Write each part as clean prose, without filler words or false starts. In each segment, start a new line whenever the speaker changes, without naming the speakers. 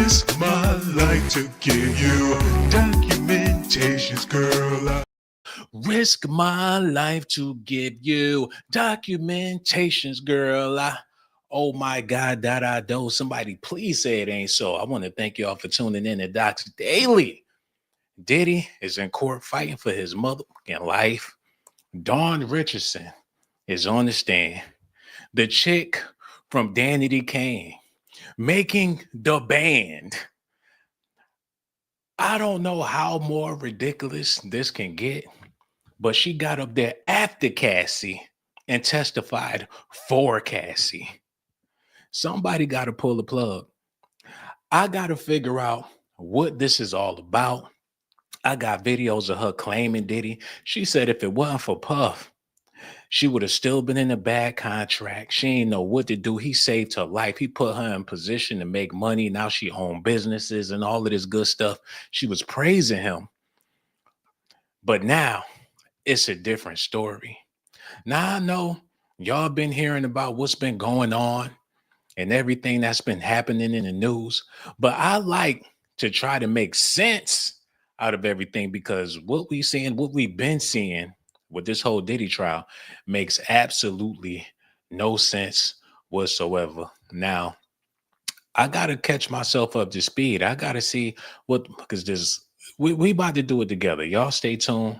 risk my life to give you documentations, girl. Risk my life to give you documentations, girl. Oh my God, that I do. Somebody please say it ain't so. I want to thank you all for tuning in to Docs Daily. Diddy is in court fighting for his motherfucking life. Dawn Richardson is on the stand. The chick from Danity Kane making the band. I don't know how more ridiculous this can get, but she got up there after Cassie and testified for Cassie. Somebody got to pull the plug. I got to figure out what this is all about. I got videos of her claiming Diddy. She said if it wasn't for Puff, she would have still been in a bad contract. She ain't know what to do. He saved her life. He put her in position to make money. Now she owned businesses and all of this good stuff. She was praising him. But now it's a different story. Now I know y'all been hearing about what's been going on and everything that's been happening in the news, but I like to try to make sense out of everything because what we've been seeing with this whole Diddy trial makes absolutely no sense whatsoever. Now, I gotta catch myself up to speed. I gotta see because we about to do it together. Y'all stay tuned.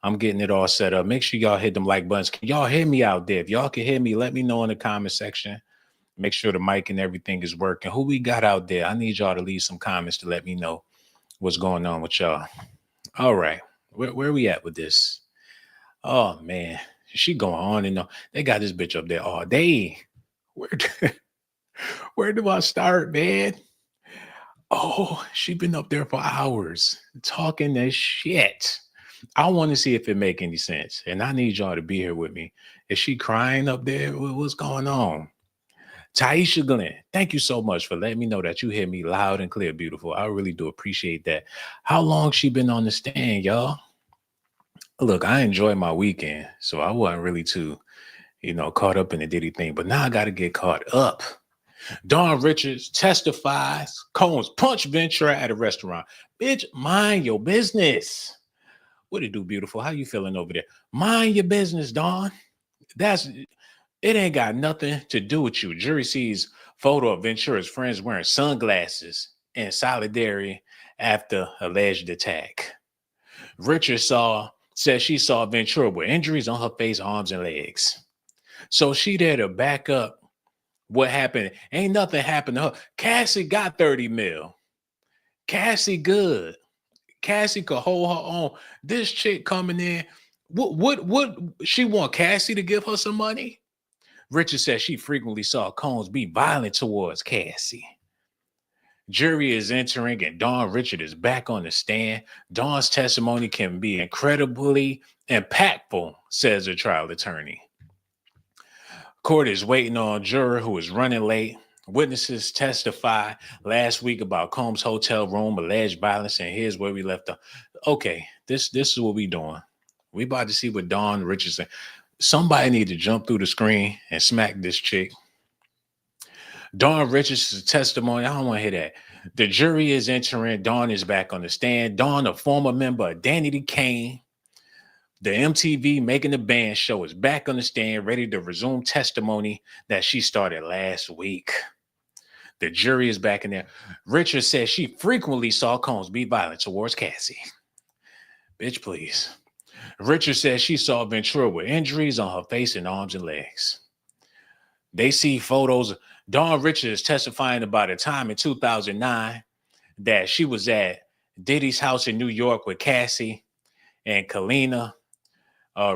I'm getting it all set up. Make sure y'all hit them like buttons. Can y'all hear me out there? If y'all can hear me, let me know in the comment section. Make sure the mic and everything is working. Who we got out there? I need y'all to leave some comments to let me know what's going on with y'all. All right. Where we at with this? Oh, man. She going on and on. They got this bitch up there all day. Where do I start, man? Oh, she been up there for hours talking that shit. I want to see if it make any sense. And I need y'all to be here with me. Is she crying up there? What's going on? Taisha Glenn, thank you so much for letting me know that you hear me loud and clear, beautiful. I really do appreciate that. How long she been on the stand, y'all? Look, I enjoyed my weekend, so I wasn't really too, caught up in the Diddy thing. But now I got to get caught up. Dawn Richards testifies. Combs punch Ventura at a restaurant. Bitch, mind your business. What it do, beautiful? How you feeling over there? Mind your business, Dawn. It ain't got nothing to do with you. Jury sees photo of Ventura's friends wearing sunglasses in solidarity after alleged attack. Richard says she saw Ventura with injuries on her face, arms, and legs. So she there to back up what happened. Ain't nothing happened to her. Cassie got 30 mil. Cassie good. Cassie could hold her own. This chick coming in. What she want Cassie to give her some money? Richard says she frequently saw Combs be violent towards Cassie. Jury is entering and Dawn Richard is back on the stand. Dawn's testimony can be incredibly impactful, says the trial attorney. Court is waiting on a juror who is running late. Witnesses testified last week about Combs' hotel room, alleged violence, and here's where we left off. Okay, this is what we doing. We about to see what Dawn Richardson. Somebody need to jump through the screen and smack this chick. Dawn Richardson's testimony, I don't want to hear that. The jury is entering. Dawn is back on the stand. Dawn, a former member of Danity Kane, the MTV Making the Band show, is back on the stand, ready to resume testimony that she started last week. The jury is back in there. Richard says she frequently saw Combs be violent towards Cassie. Bitch, please. Richard says she saw Ventura with injuries on her face and arms and legs. They see photos. Dawn Richard is testifying about a time in 2009 that she was at Diddy's house in New York with Cassie and Kalina.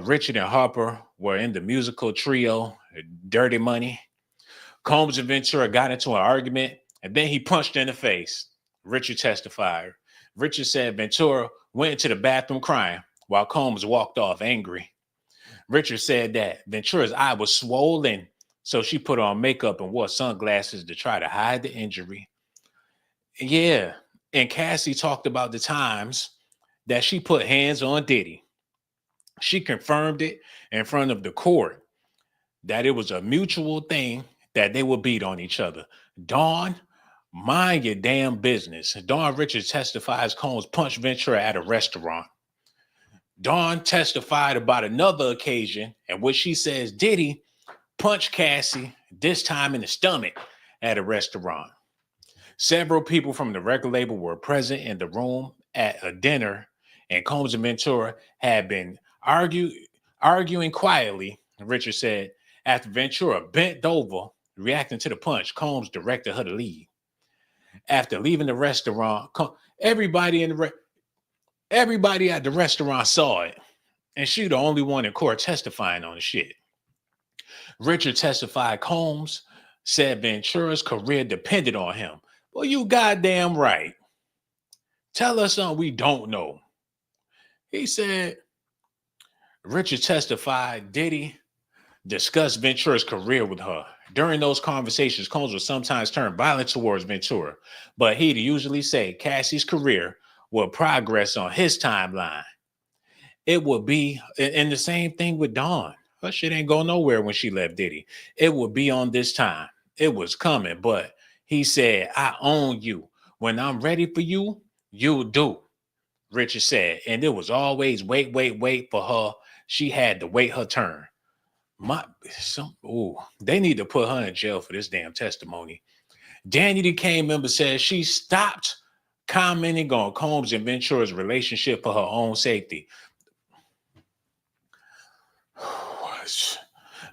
Richard and Harper were in the musical trio Dirty Money. Combs and Ventura got into an argument, and then he punched her in the face. Richard testified. Richard said Ventura went into the bathroom crying while Combs walked off angry. Richard said that Ventura's eye was swollen, so she put on makeup and wore sunglasses to try to hide the injury. Yeah, and Cassie talked about the times that she put hands on Diddy. She confirmed it in front of the court that it was a mutual thing that they would beat on each other. Dawn, Mind your damn business. Dawn Richard testifies Combs punched Ventura at a restaurant. Dawn testified about another occasion in which she says Diddy punched Cassie, this time in the stomach, at a restaurant. Several people from the record label were present in the room at a dinner, and Combs and Ventura had been arguing quietly, Richard said. After Ventura bent over, reacting to the punch, Combs directed her to leave. After leaving the restaurant, everybody everybody at the restaurant saw it, and she the only one in court testifying on the shit. Richard testified Combs said Ventura's career depended on him. Well, you goddamn right. Tell us something we don't know. He said Richard testified Diddy discussed Ventura's career with her. During those conversations, Combs would sometimes turn violent towards Ventura, but he'd usually say Cassie's career will progress on his timeline. It would be, and the same thing with Dawn. Her shit ain't go nowhere when she left Diddy. It would be on this time. It was coming, but he said, I own you. When I'm ready for you, you'll do. Richard said, and it was always wait for her. She had to wait her turn. They need to put her in jail for this damn testimony. Danny, the Kane member, says she stopped commenting on Combs and Ventura's relationship for her own safety.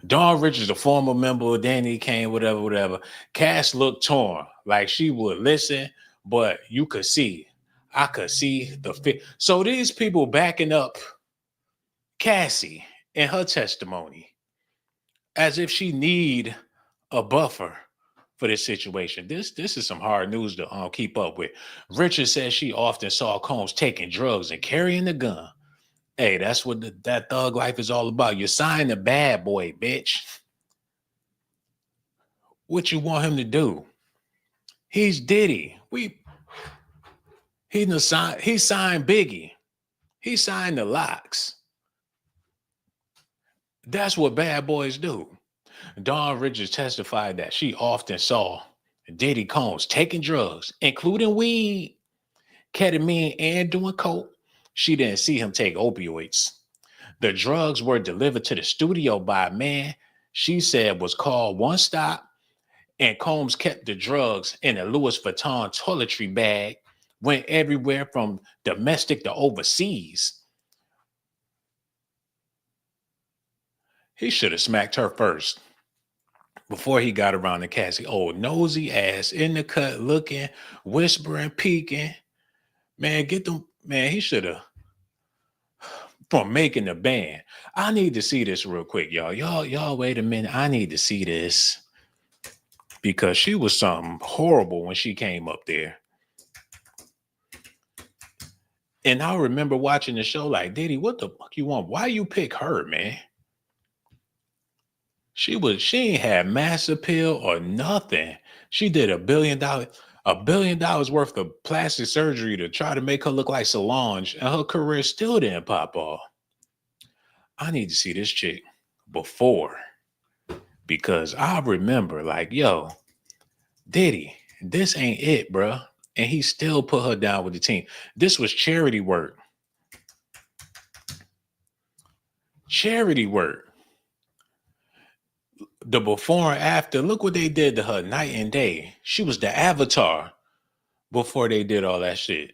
Dawn Richards, a former member of Danny Kane, whatever. Cass looked torn, like she would listen, but I could see the fit. So these people backing up Cassie in her testimony as if she need a buffer for this situation. This is some hard news to keep up with. Richard says she often saw Combs taking drugs and carrying a gun. Hey, that's what that thug life is all about. You're signing a bad boy, bitch. What you want him to do? He's Diddy. He signed Biggie. He signed the Locks. That's what bad boys do. Dawn Richards testified that she often saw Diddy Combs taking drugs, including weed, ketamine, and doing coke. She didn't see him take opioids. The drugs were delivered to the studio by a man she said was called One Stop, and Combs kept the drugs in a Louis Vuitton toiletry bag, went everywhere from domestic to overseas. He should have smacked her first before he got around to Cassie. Old nosy ass in the cut, looking, whispering, peeking. Man, get them. Man, he should have. From making the band. I need to see this real quick, y'all. Y'all, wait a minute. I need to see this because she was something horrible when she came up there. And I remember watching the show like, Diddy, what the fuck you want? Why you pick her, man? She ain't had mass appeal or nothing. She did $1 billion worth of plastic surgery to try to make her look like Solange, and her career still didn't pop off. I need to see this chick before, because I remember like, yo, Diddy, this ain't it, bro. And he still put her down with the team. This was charity work. Charity work. The before and after, look what they did to her night and day. She was the avatar before they did all that shit.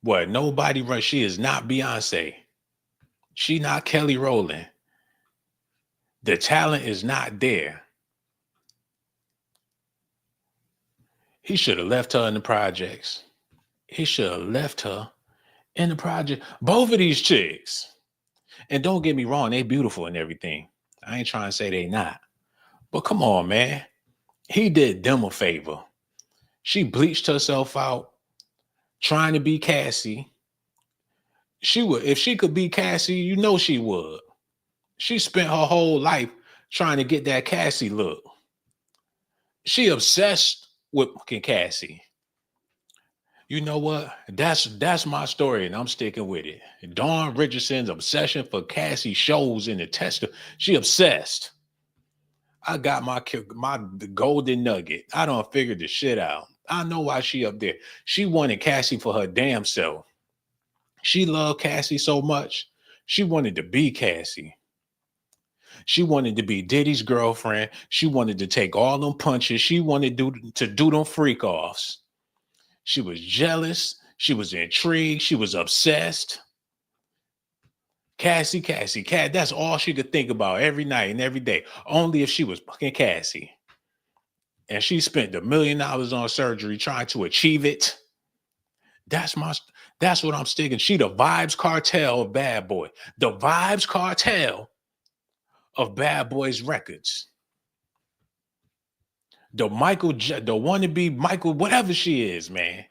What? Nobody run. She is not Beyonce. She not Kelly Rowland. The talent is not there. He should have left her in the projects. He should have left her in the project. Both of these chicks. And don't get me wrong, they beautiful and everything. I ain't trying to say they not. But come on, man. He did them a favor. She bleached herself out trying to be Cassie. She would, if she could be Cassie, you know she would. She spent her whole life trying to get that Cassie look. She obsessed with fucking Cassie. You know what? That's my story, and I'm sticking with it. Dawn Richardson's obsession for Cassie shows in the test. She obsessed. I got my golden nugget. I don't figure the shit out. I know why she up there. She wanted Cassie for her damn self. She loved Cassie so much. She wanted to be Cassie. She wanted to be Diddy's girlfriend. She wanted to take all them punches. She wanted to do them freak offs. She was jealous. She was intrigued. She was obsessed. Cassie, Cassie, Cat. That's all she could think about every night and every day. Only if she was fucking Cassie. And she spent $1 million on surgery trying to achieve it. That's my. That's what I'm sticking. She the vibes cartel of Bad Boy. The vibes cartel of Bad Boys Records. The wannabe Michael, whatever she is, man.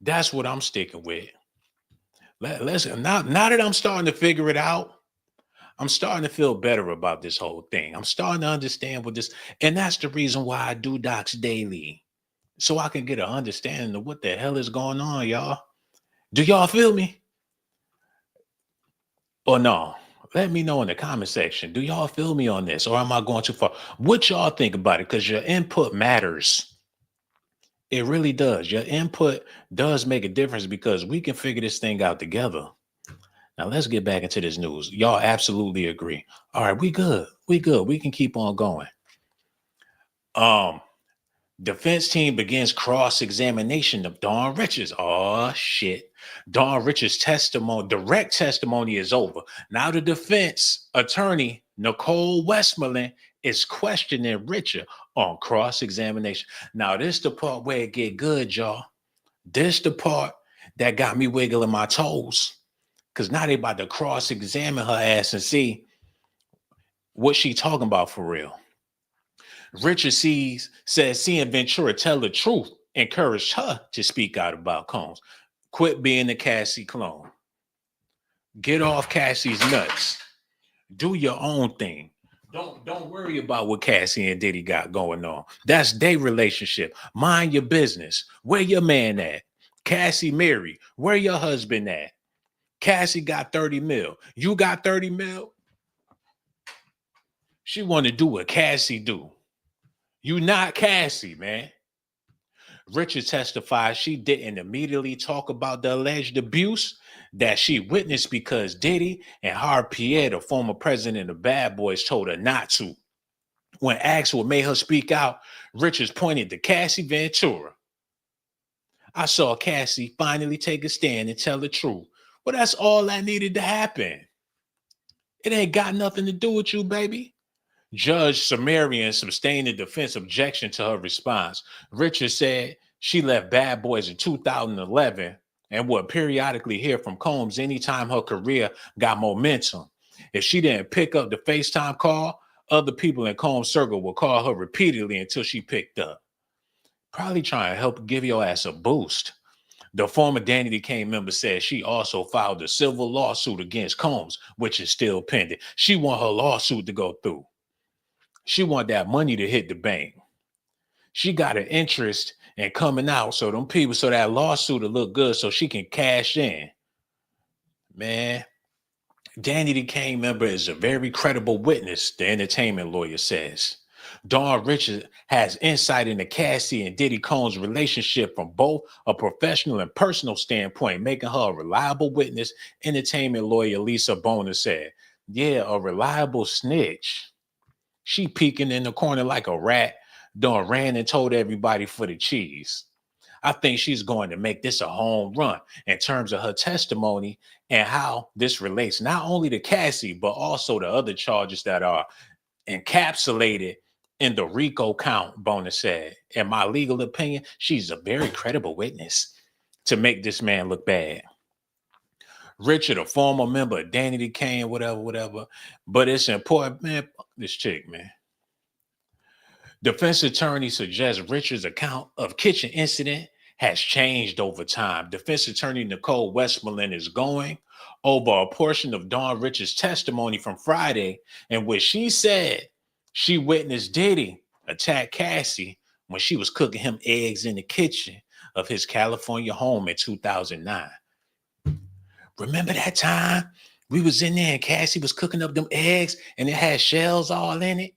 That's what I'm sticking with. Listen, now that I'm starting to figure it out, I'm starting to feel better about this whole thing. I'm starting to understand what this, and that's the reason why I do docs daily, so I can get an understanding of what the hell is going on, y'all. Do y'all feel me? Or no? Let me know in the comment section. Do y'all feel me on this, or am I going too far? What y'all think about it? Because your input matters. It really does. Your input does make a difference because we can figure this thing out together. Now let's get back into this news. Y'all absolutely agree. All right, we good. We good. We can keep on going. Defense team begins cross-examination of Dawn Richards. Oh shit. Dawn Richards' direct testimony is over. Now the defense attorney, Nicole Westmoreland, is questioning Richard on cross-examination. Now, this the part where it get good, y'all. This the part that got me wiggling my toes. Because now they about to cross-examine her ass and see what she talking about for real. Richard says seeing Ventura tell the truth encouraged her to speak out about Combs. Quit being the Cassie clone. Get off Cassie's nuts. Do your own thing. Don't worry about what Cassie and Diddy got going on. That's their relationship. Mind your business. Where your man at? Cassie married. Where your husband at? Cassie got 30 mil. You got 30 mil? She want to do what Cassie do. You not Cassie, man. Richard testified she didn't immediately talk about the alleged abuse that she witnessed because Diddy and Harv Pierre, the former president of Bad Boys, told her not to. When asked what made her speak out, Richards pointed to Cassie Ventura. I saw Cassie finally take a stand and tell the truth. Well, that's all that needed to happen. It ain't got nothing to do with you, baby. Judge Sumerian sustained a defense objection to her response. Richards said she left Bad Boys in 2011 and would periodically hear from Combs anytime her career got momentum. If she didn't pick up the FaceTime call, other people in Combs' circle would call her repeatedly until she picked up. Probably trying to help give your ass a boost. The former Danity Kane member said she also filed a civil lawsuit against Combs, which is still pending. She want her lawsuit to go through. She want that money to hit the bank. She got an interest in coming out so that lawsuit will look good so she can cash in. Man, Danity Kane member is a very credible witness, the entertainment lawyer says. Dawn Richard has insight into Cassie and Diddy Combs' relationship from both a professional and personal standpoint, making her a reliable witness, entertainment lawyer Lisa Boner said. Yeah, a reliable snitch. She peeking in the corner like a rat. Dawn ran and told everybody for the cheese. I think she's going to make this a home run in terms of her testimony and how this relates not only to Cassie, but also the other charges that are encapsulated in the RICO count, Boner said. In my legal opinion, she's a very credible witness to make this man look bad. Richard, a former member of Danity Kane, whatever. But it's important, man. Fuck this chick, man. Defense attorney suggests Richard's account of kitchen incident has changed over time. Defense attorney Nicole Westmoreland is going over a portion of Dawn Richards' testimony from Friday in which she said she witnessed Diddy attack Cassie when she was cooking him eggs in the kitchen of his California home in 2009. Remember that time we was in there and Cassie was cooking up them eggs and it had shells all in it?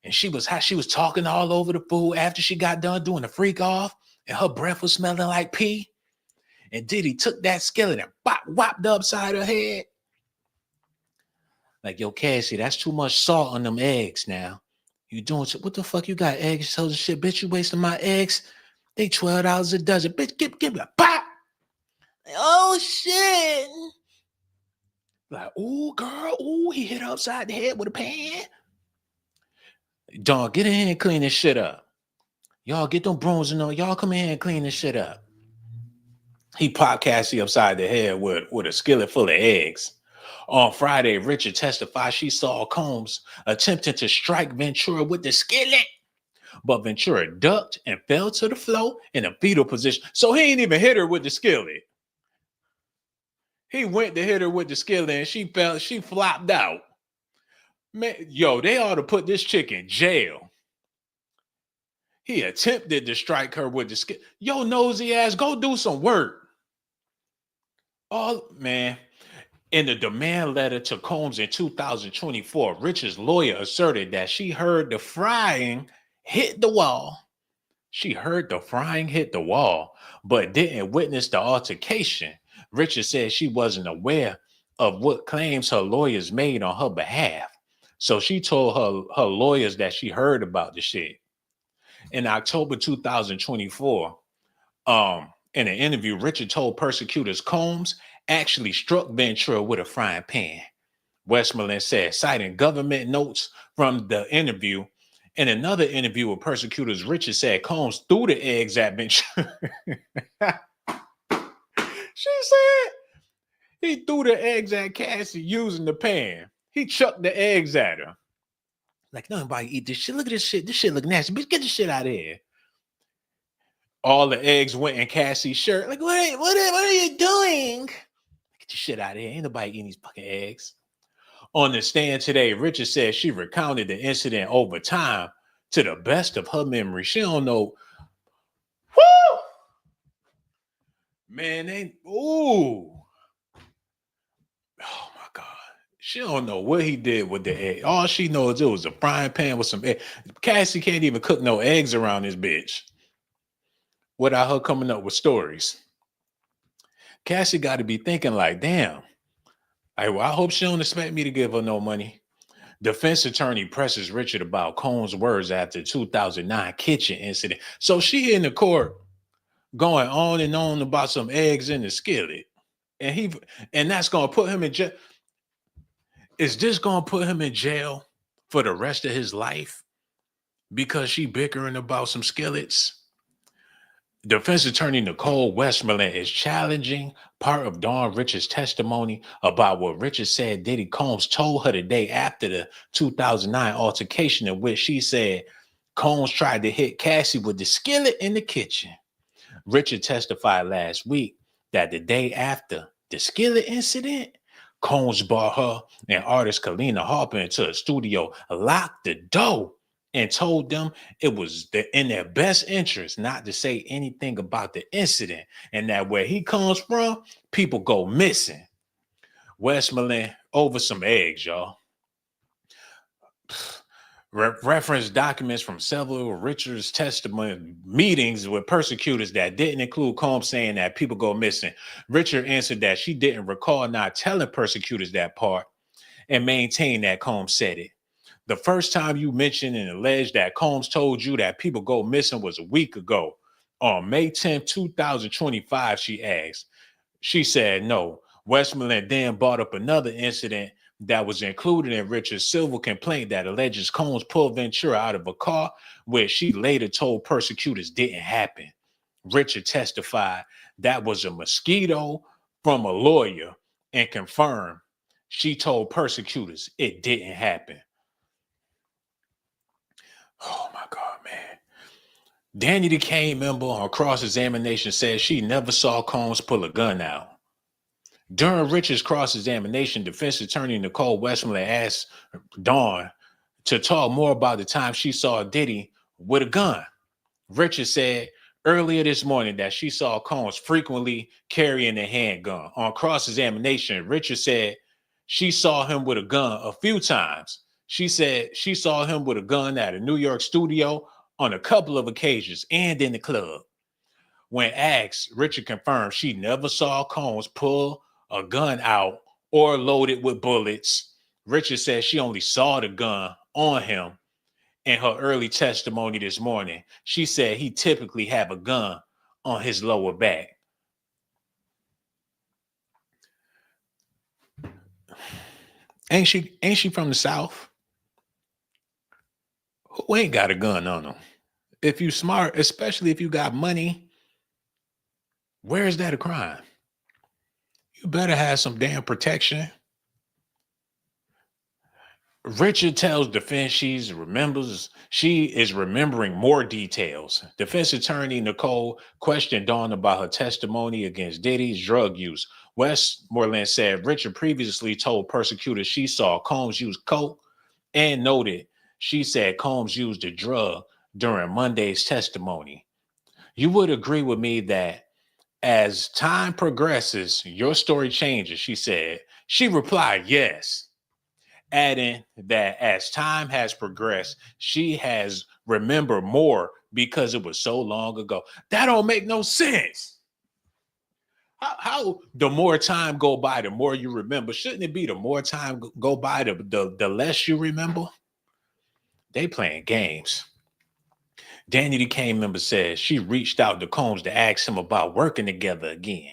And she was talking all over the food after she got done doing the freak off, and her breath was smelling like pee. And Diddy took that skillet and whopped upside her head. Like, yo, Cassie, that's too much salt on them eggs now. You doing what the fuck? You got eggs? So the shit, bitch, you wasting my eggs. They $12 a dozen. Bitch, give me a pop. Oh shit. Like, ooh, girl, ooh, he hit her upside the head with a pan. Dawn, get in here and clean this shit up. Y'all get them brooms and all. Y'all come in here and clean this shit up. He popped Cassie upside the head with a skillet full of eggs. On Friday, Richard testified she saw Combs attempting to strike Ventura with the skillet, but Ventura ducked and fell to the floor in a fetal position. So he ain't even hit her with the skillet. He went to hit her with the skillet and she flopped out. Man, yo, they ought to put this chick in jail. He attempted to strike her with the skillet. Yo, nosy ass, go do some work. Oh, man. In the demand letter to Combs in 2024, Richard's lawyer asserted that she heard the frying hit the wall. She heard the frying hit the wall, but didn't witness the altercation. Richard said she wasn't aware of what claims her lawyers made on her behalf. So she told her lawyers that she heard about the shit. In October 2024, in an interview, Richard told prosecutors Combs actually struck Ventura with a frying pan. Westmoreland said, citing government notes from the interview. In another interview with prosecutors, Richard said Combs threw the eggs at Ventura. She said he threw the eggs at Cassie using the pan. He chucked the eggs at her. Like, nobody eat this shit. Look at this shit. This shit look nasty. Bitch, get this shit out of here. All the eggs went in Cassie's shirt. Like, what are you doing? Get the shit out of here. Ain't nobody eating these fucking eggs. On the stand today, Richard said she recounted the incident over time to the best of her memory. She don't know. Woo! Man, ooh. Oh my God. She don't know what he did with the egg. All she knows it was a frying pan with some eggs. Cassie can't even cook no eggs around this bitch without her coming up with stories. Cassie got to be thinking like, damn. I hope she don't expect me to give her no money. Defense attorney presses Richard about Combs' words after 2009 kitchen incident. So she in the court going on and on about some eggs in the skillet. And that's going to put him in jail. Is this going to put him in jail for the rest of his life because she bickering about some skillets? Defense attorney Nicole Westmoreland is challenging part of Dawn Richard's testimony about what Richard said Diddy Combs told her the day after the 2009 altercation, in which she said Combs tried to hit Cassie with the skillet in the kitchen. Richard testified last week that the day after the skillet incident, Combs brought her and artist Kalina Harper into a studio, locked the door, and told them it was in their best interest not to say anything about the incident, and that where he comes from, people go missing. Westmoreland over some eggs, y'all. Reference documents from several Richard's testimony meetings with prosecutors that didn't include Combs saying that people go missing. Richard answered that she didn't recall not telling prosecutors that part and maintained that Combs said it. The first time you mentioned and alleged that Combs told you that people go missing was a week ago. On May 10, 2025, she asked. She said no. Westmoreland then brought up another incident that was included in Richard's civil complaint that alleges Combs pulled Ventura out of a car, which she later told prosecutors didn't happen. Richard testified that was a mosquito from a lawyer and confirmed she told prosecutors it didn't happen. Oh my God, man. Danny the Kane member on cross-examination says she never saw Combs pull a gun out. During Richard's cross-examination, defense attorney Nicole Westmoreland asked Dawn to talk more about the time she saw Diddy with a gun. Richard said earlier this morning that she saw Combs frequently carrying a handgun. On cross-examination, Richard said she saw him with a gun a few times. She said she saw him with a gun at a New York studio on a couple of occasions and in the club. When asked, Richard confirmed she never saw Combs pull a gun out or load it with bullets. Richard said she only saw the gun on him in her early testimony this morning. She said he typically have a gun on his lower back. Ain't she from the South? Who ain't got a gun on them? If you smart, especially if you got money, where is that a crime? You better have some damn protection. Richard tells defense she is remembering more details. Defense attorney Nicole questioned Dawn about her testimony against Diddy's drug use. Westmoreland said Richard previously told prosecutors she saw Combs use coke and noted she said Combs used a drug during Monday's testimony. You would agree with me that as time progresses, your story changes, she said. She replied, yes, adding that as time has progressed, she has remembered more because it was so long ago. That don't make no sense. How the more time go by, the more you remember? Shouldn't it be the more time go by, the less you remember? They playing games. Danny the Kane member says she reached out to Combs to ask him about working together again.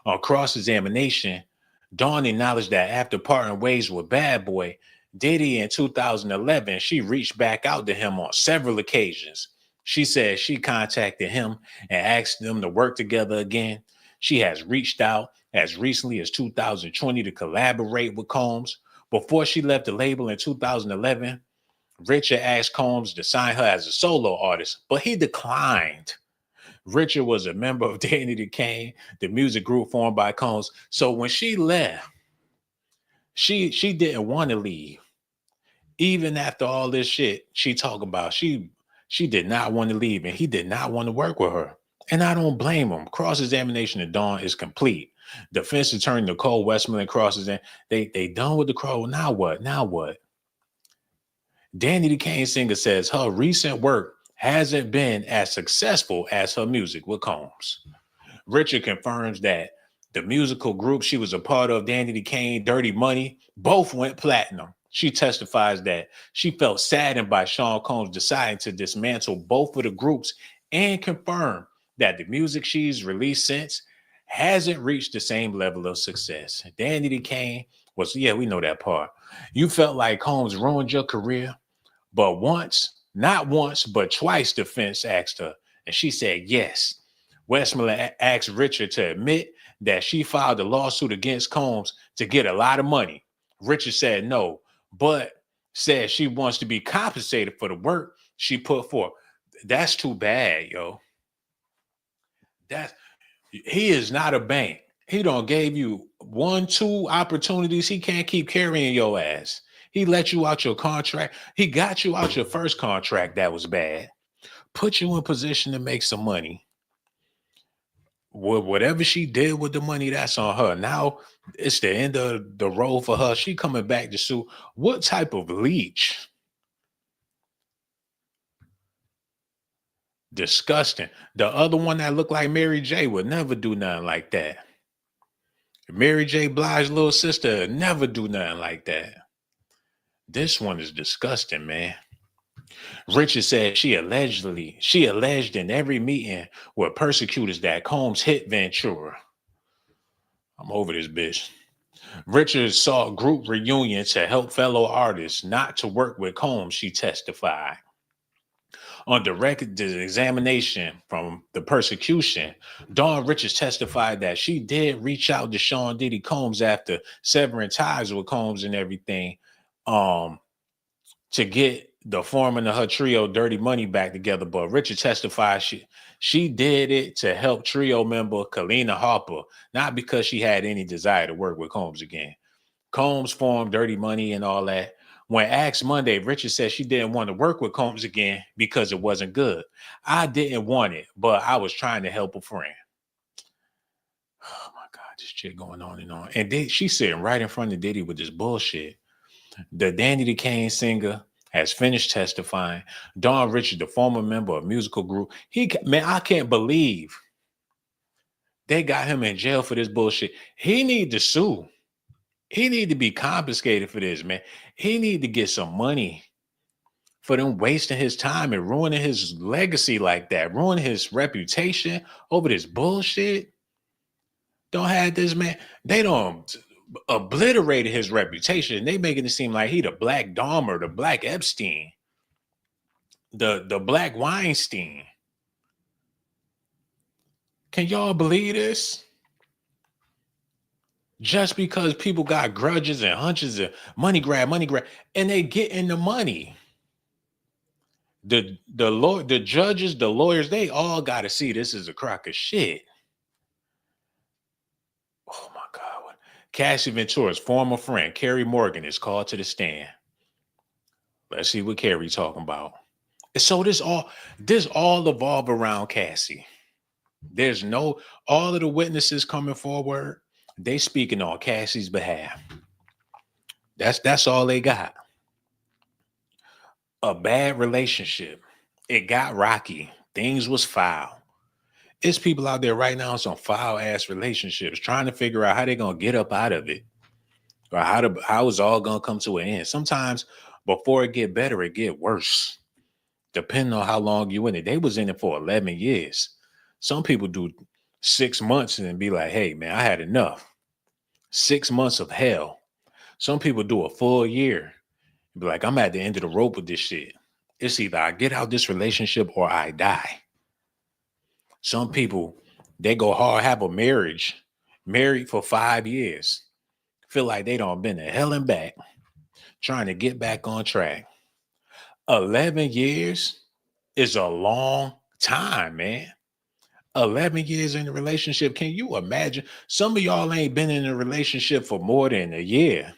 On cross-examination, Dawn acknowledged that after parting ways with Bad Boy, Diddy in 2011, she reached back out to him on several occasions. She said she contacted him and asked them to work together again. She has reached out as recently as 2020 to collaborate with Combs. Before she left the label in 2011, Richard asked Combs to sign her as a solo artist, but he declined. Richard was a member of Danny the Kane, the music group formed by Combs. So when she left, she didn't want to leave. Even after all this shit she talked about, she did not want to leave, and he did not want to work with her. And I don't blame him. Cross-examination of Dawn is complete. Defense attorney Nicole Westmoreland crosses in. They done with the crow. Now what? Now what? Danny the Kane singer says her recent work hasn't been as successful as her music with Combs. Richard confirms that the musical group she was a part of, Danny the Kane, Dirty Money, both went platinum. She testifies that she felt saddened by Sean Combs deciding to dismantle both of the groups and confirmed that the music she's released since hasn't reached the same level of success. Danny the Kane was, yeah, we know that part. You felt like Combs ruined your career, but not once, but twice, defense asked her, and she said yes. Westmoreland asked Richard to admit that she filed a lawsuit against Combs to get a lot of money. Richard said no, but said she wants to be compensated for the work she put forth. That's too bad, yo. He is not a bank. He done gave you 1-2 opportunities. He can't keep carrying your ass. He let you out your contract. He got you out your first contract that was bad. Put you in position to make some money. Whatever she did with the money, that's on her. Now it's the end of the road for her. She coming back to sue. What type of leech? Disgusting. The other one that looked like Mary J would never do nothing like that. Mary J. Blige's little sister would never do nothing like that. This one is disgusting, man. Richard said she alleged in every meeting with persecutors that Combs hit Ventura. I'm over this bitch. Richard sought group reunion to help fellow artists not to work with Combs, she testified. On direct examination from the persecution, Dawn Richards testified that she did reach out to Sean Diddy Combs after severing ties with Combs and everything, to get the foreman of her trio Dirty Money back together. But Richard testified she did it to help trio member Kalina Harper, not because she had any desire to work with Combs again. Combs formed Dirty Money and all that. When asked Monday, Richard said she didn't want to work with Combs again because it wasn't good. I didn't want it, but I was trying to help a friend. Oh my God, this shit going on and on. And she's sitting right in front of Diddy with this bullshit. The Danny the Kane singer has finished testifying. Dawn Richard, the former member of musical group, man, I can't believe they got him in jail for this bullshit. He need to sue. He need to be confiscated for this, man. He need to get some money for them wasting his time and ruining his legacy like that, ruining his reputation over this bullshit. Don't have this man. They don't obliterated his reputation. They making it seem like he the Black Dahmer, the Black Epstein, the Black Weinstein. Can y'all believe this? Just because people got grudges and hunches and money grab, and they getting the money. The judges, the lawyers, they all got to see this is a crock of shit. Oh my God. Cassie Ventura's former friend, Carrie Morgan, is called to the stand. Let's see what Carrie talking about. So this all evolve around Cassie. There's all of the witnesses coming forward, they speaking on Cassie's behalf. That's all they got. A bad relationship. It got rocky. Things was foul. It's people out there right now in some foul ass relationships trying to figure out how they're gonna get up out of it, or how it's all gonna come to an end. Sometimes before it get better, it get worse. Depending on how long you in it. They was in it for 11 years. Some people do 6 months and be like, hey man, I had enough. 6 months of hell. Some people do a full year. Be like, I'm at the end of the rope with this shit. It's either I get out this relationship or I die. Some people, they go hard, have a marriage, married for 5 years. Feel like they done been to hell and back, trying to get back on track. 11 years is a long time, man. 11 years in a relationship. Can you imagine? Some of y'all ain't been in a relationship for more than a year.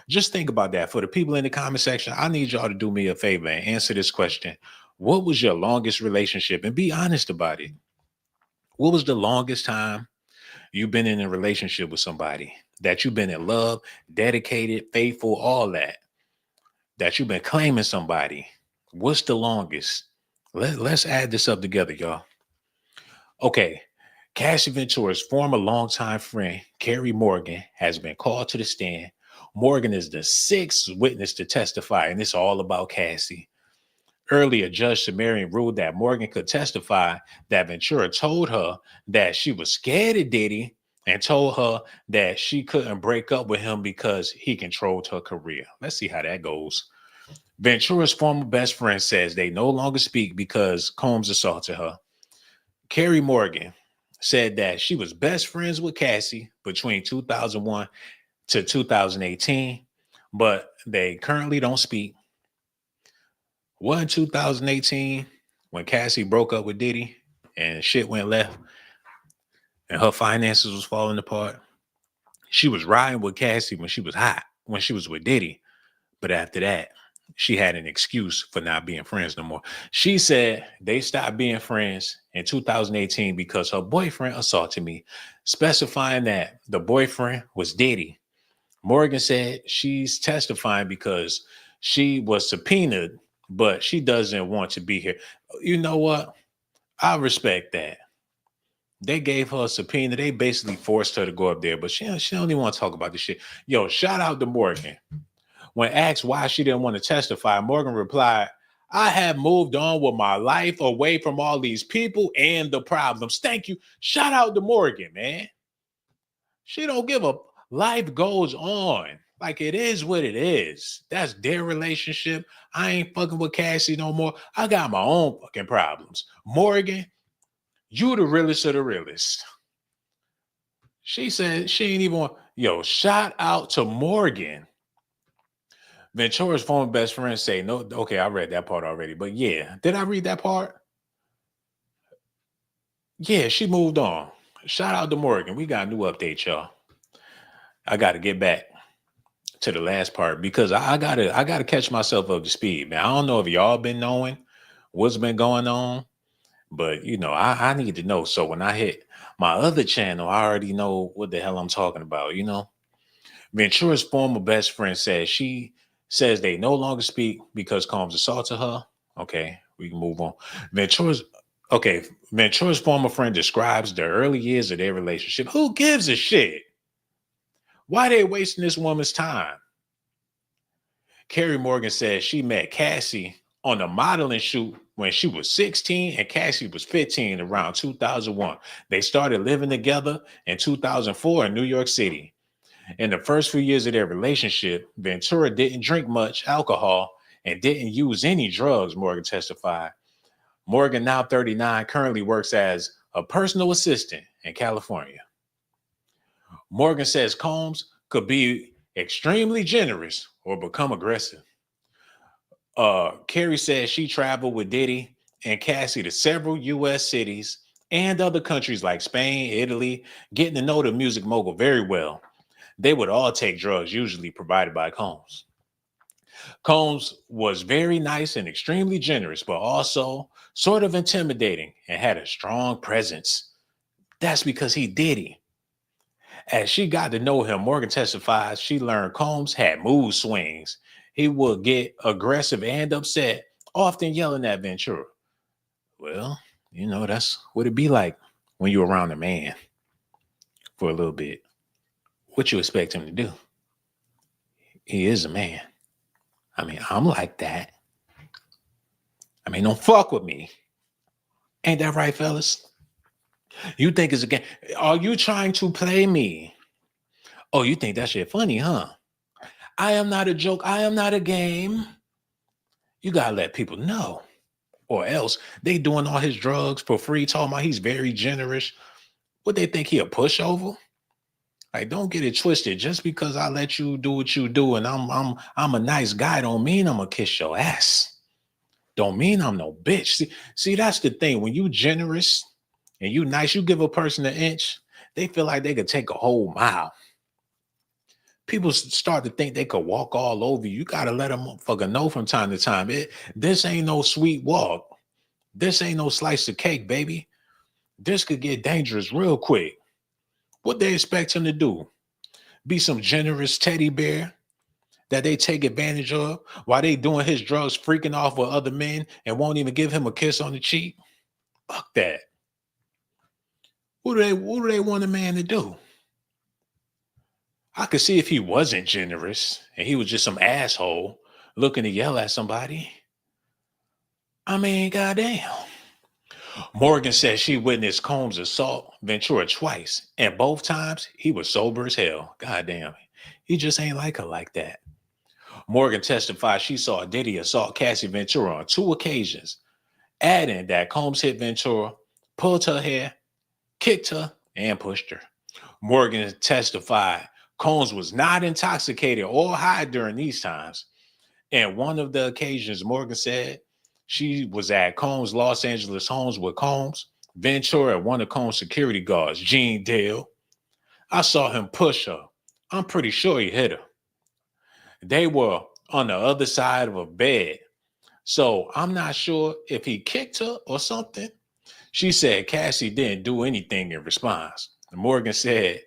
Just think about that. For the people in the comment section, I need y'all to do me a favor and answer this question. What was your longest relationship? And be honest about it. What was the longest time you've been in a relationship with somebody that you've been in love, dedicated, faithful, all that you've been claiming somebody? What's the longest? Let's add this up together, y'all. Okay. Cassie Ventura's former longtime friend, Carrie Morgan, has been called to the stand. Morgan is the 6th witness to testify, and it's all about Cassie. Earlier, Judge Sumerian ruled that Morgan could testify that Ventura told her that she was scared of Diddy and told her that she couldn't break up with him because he controlled her career. Let's see how that goes. Ventura's former best friend says they no longer speak because Combs assaulted her. Carrie Morgan said that she was best friends with Cassie between 2001 to 2018, but they currently don't speak. Well, in 2018, when Cassie broke up with Diddy and shit went left and her finances was falling apart, she was riding with Cassie when she was hot, when she was with Diddy. But after that, she had an excuse for not being friends no more. She said they stopped being friends in 2018 because her boyfriend assaulted me, specifying that the boyfriend was Diddy. Morgan said she's testifying because she was subpoenaed, but she doesn't want to be here. You know what? I respect that. They gave her a subpoena. They basically forced her to go up there, but she don't even want to talk about this shit. Yo, shout out to Morgan. When asked why she didn't want to testify, Morgan replied, I have moved on with my life away from all these people and the problems. Thank you. Shout out to Morgan, man. She don't give up. Life goes on. Like, it is what it is. That's their relationship. I ain't fucking with Cassie no more. I got my own fucking problems. Morgan, you the realest of the realest. She said she ain't even want. Yo, shout out to Morgan. Ventura's former best friend say no. Okay, I read that part already. But yeah, did I read that part? Yeah, she moved on. Shout out to Morgan. We got a new update, y'all. I got to get back to the last part because I gotta catch myself up to speed, man. I don't know if y'all been knowing what's been going on, but you know, I need to know. So when I hit my other channel, I already know what the hell I'm talking about, you know. Ventura's former best friend says they no longer speak because Combs assaulted her. Okay, we can move on. Ventura's okay. Ventura's former friend describes the early years of their relationship. Who gives a shit? Why they wasting this woman's time? Carrie Morgan says she met Cassie on a modeling shoot when she was 16 and Cassie was 15 around 2001. They started living together in 2004 in New York City. In the first few years of their relationship, Ventura didn't drink much alcohol and didn't use any drugs, Morgan testified. Morgan, now 39, currently works as a personal assistant in California. Morgan says Combs could be extremely generous or become aggressive. Carrie says she traveled with Diddy and Cassie to several U.S. cities and other countries like Spain, Italy, getting to know the music mogul very well. They would all take drugs, usually provided by Combs. Combs was very nice and extremely generous, but also sort of intimidating and had a strong presence. That's because he Diddy. As she got to know him, Morgan testifies she learned Combs had mood swings. He would get aggressive and upset, often yelling at Ventura. Well, that's what it be like when you're around a man for a little bit. What you expect him to do? He is a man. I mean, I'm like that. I mean, don't fuck with me. Ain't that right, fellas? You think it's a game? Are you trying to play me? Oh, you think that shit funny, huh? I am not a joke. I am not a game. You gotta let people know. Or else they doing all his drugs for free, talking about he's very generous. What they think he a pushover? Like, don't get it twisted. Just because I let you do what you do and I'm a nice guy, don't mean I'm gonna kiss your ass. Don't mean I'm no bitch. See, that's the thing. When you generous and you nice, you give a person an inch, they feel like they could take a whole mile. People start to think they could walk all over you. You gotta let them motherfucker know from time to time. This ain't no sweet walk. This ain't no slice of cake, baby. This could get dangerous real quick. What they expect him to do? Be some generous teddy bear that they take advantage of while they doing his drugs, freaking off with other men and won't even give him a kiss on the cheek? Fuck that. What do they want a man to do? I could see if he wasn't generous and he was just some asshole looking to yell at somebody. I mean, goddamn. Morgan says she witnessed Combs assault Ventura twice, and both times he was sober as hell. Goddamn. He just ain't like her like that. Morgan testified she saw Diddy assault Cassie Ventura on 2 occasions, adding that Combs hit Ventura, pulled her hair, kicked her, and pushed her. Morgan testified Combs was not intoxicated or high during these times. And one of the occasions, Morgan said she was at Combs' Los Angeles homes with Combs, Ventura, and one of Combs' security guards, Gene Dale. I saw him push her. I'm pretty sure he hit her. They were on the other side of a bed, so I'm not sure if he kicked her or something. She said Cassie didn't do anything in response. Morgan said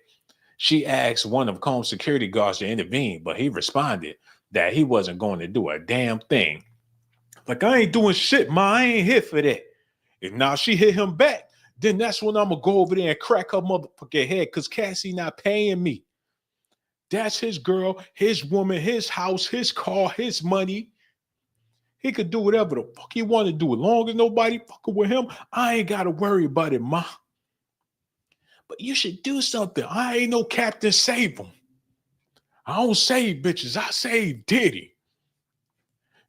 she asked one of Combs' security guards to intervene, but he responded that he wasn't going to do a damn thing. Like, I ain't doing shit, ma. I ain't here for that. If now she hit him back, then that's when I'm going to go over there and crack her motherfucking head because Cassie not paying me. That's his girl, his woman, his house, his car, his money. He could do whatever the fuck he want to do. As long as nobody fucking with him, I ain't got to worry about it, ma. But you should do something. I ain't no Captain Save him. I don't save bitches. I save Diddy.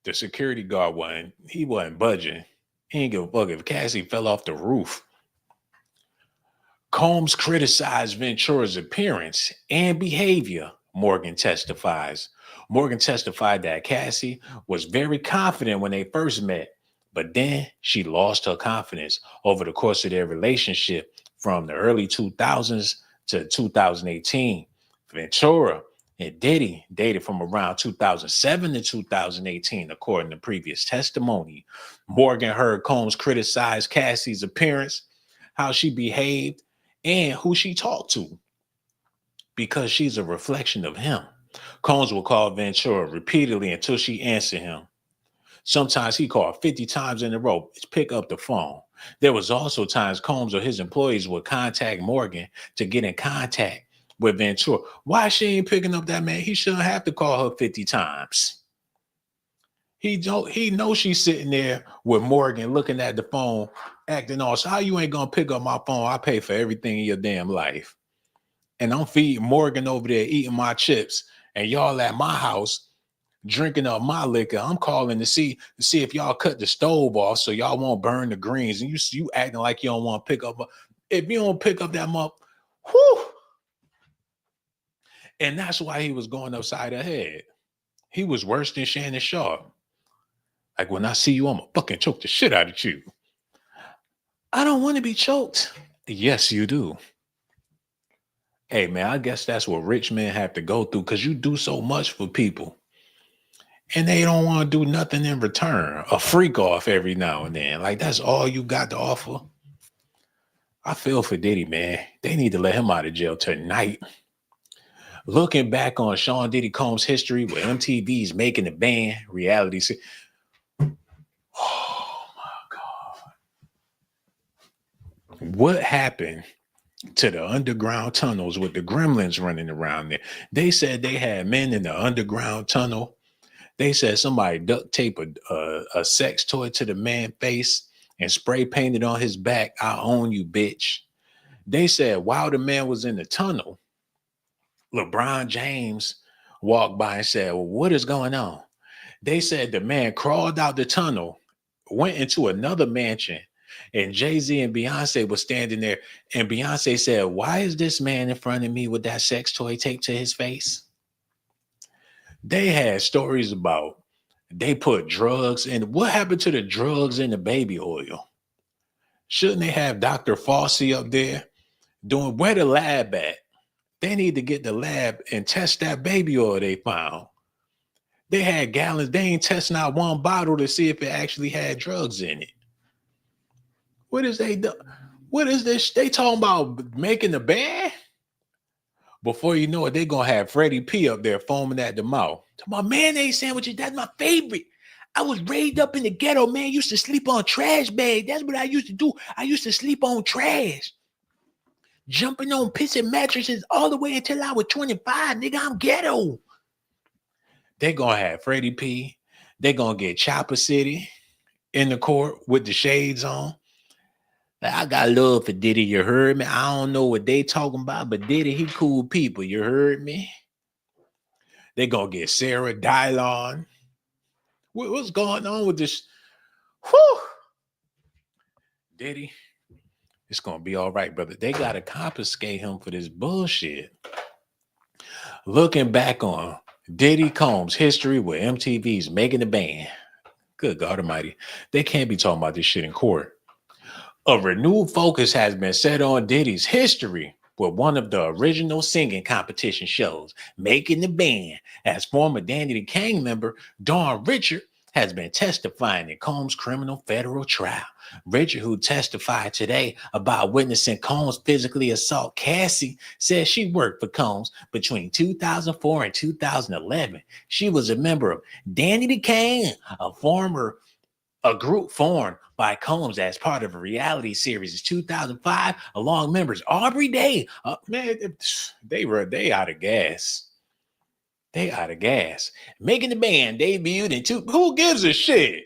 The security guard wasn't budging. He ain't give a fuck if Cassie fell off the roof. Combs criticized Ventura's appearance and behavior, Morgan testifies. Morgan testified that Cassie was very confident when they first met, but then she lost her confidence over the course of their relationship from the early 2000s to 2018. Ventura and Diddy dated from around 2007 to 2018, according to previous testimony. Morgan heard Combs criticize Cassie's appearance, how she behaved, and who she talked to because she's a reflection of him. Combs will call Ventura repeatedly until she answered him. Sometimes he called 50 times in a row. Pick up the phone. There was also times Combs or his employees would contact Morgan to get in contact with Ventura. Why she ain't picking up that man? He shouldn't have to call her 50 times. He knows she's sitting there with Morgan looking at the phone, acting all. So how you ain't gonna pick up my phone? I pay for everything in your damn life. And I'm feeding Morgan over there eating my chips, and y'all at my house drinking up my liquor. I'm calling to see if y'all cut the stove off so y'all won't burn the greens. And you acting like you don't want to pick up. If you don't pick up that mop, whew. And that's why he was going upside her head. He was worse than Shannon Sharp. Like, when I see you, I'm gonna fucking choke the shit out of you. I don't want to be choked. Yes, you do. Hey, man, I guess that's what rich men have to go through, because you do so much for people and they don't want to do nothing in return. A freak off every now and then. Like, that's all you got to offer. I feel for Diddy, man. They need to let him out of jail tonight. Looking back on Sean Diddy Combs' history with MTV's Making the Band reality. Oh, my God. What happened to the underground tunnels with the gremlins running around there? They said they had men in the underground tunnel. They said somebody duct taped a sex toy to the man's face and spray painted on his back, "I own you, bitch." They said while the man was in the tunnel, LeBron James walked by and said, "Well, what is going on?" They said the man crawled out the tunnel, went into another mansion, and Jay-Z and Beyonce was standing there. And Beyonce said, "Why is this man in front of me with that sex toy taped to his face?" They had stories about they put drugs in. What happened to the drugs in the baby oil? Shouldn't they have Dr. Fauci up there doing, where the lab at? They need to get the lab and test that baby oil they found. They had gallons. They ain't testing out one bottle to see if it actually had drugs in it. What is they do? What is this? They talking about making the band? Before you know it, they're going to have Freddie P up there foaming at the mouth. My mayonnaise sandwiches, that's my favorite. I was raised up in the ghetto, man. Used to sleep on trash bags. That's what I used to do. I used to sleep on trash. Jumping on pissing mattresses all the way until I was 25. Nigga, I'm ghetto. They're going to have Freddie P. They're going to get Chopper City in the court with the shades on. I got love for Diddy, you heard me? I don't know what they talking about, but Diddy, he cool people, you heard me? They gonna get Sarah Dylon. What's going on with this? Whew. Diddy, it's gonna be all right, brother. They gotta confiscate him for this bullshit. Looking back on Diddy Combs' history with MTV's Making the Band. Good God Almighty. They can't be talking about this shit in court. A renewed focus has been set on Diddy's history with one of the original singing competition shows, Making the Band, as former Danny Kane member Dawn Richard has been testifying in Combs' criminal federal trial. Richard, who testified today about witnessing Combs physically assault Cassie, says she worked for Combs between 2004 and 2011. She was a member of Danny Kane, a group formed by Combs as part of a reality series in 2005, along members Aubrey Day. Man, they out of gas. They out of gas. Making the Band debuted in who gives a shit?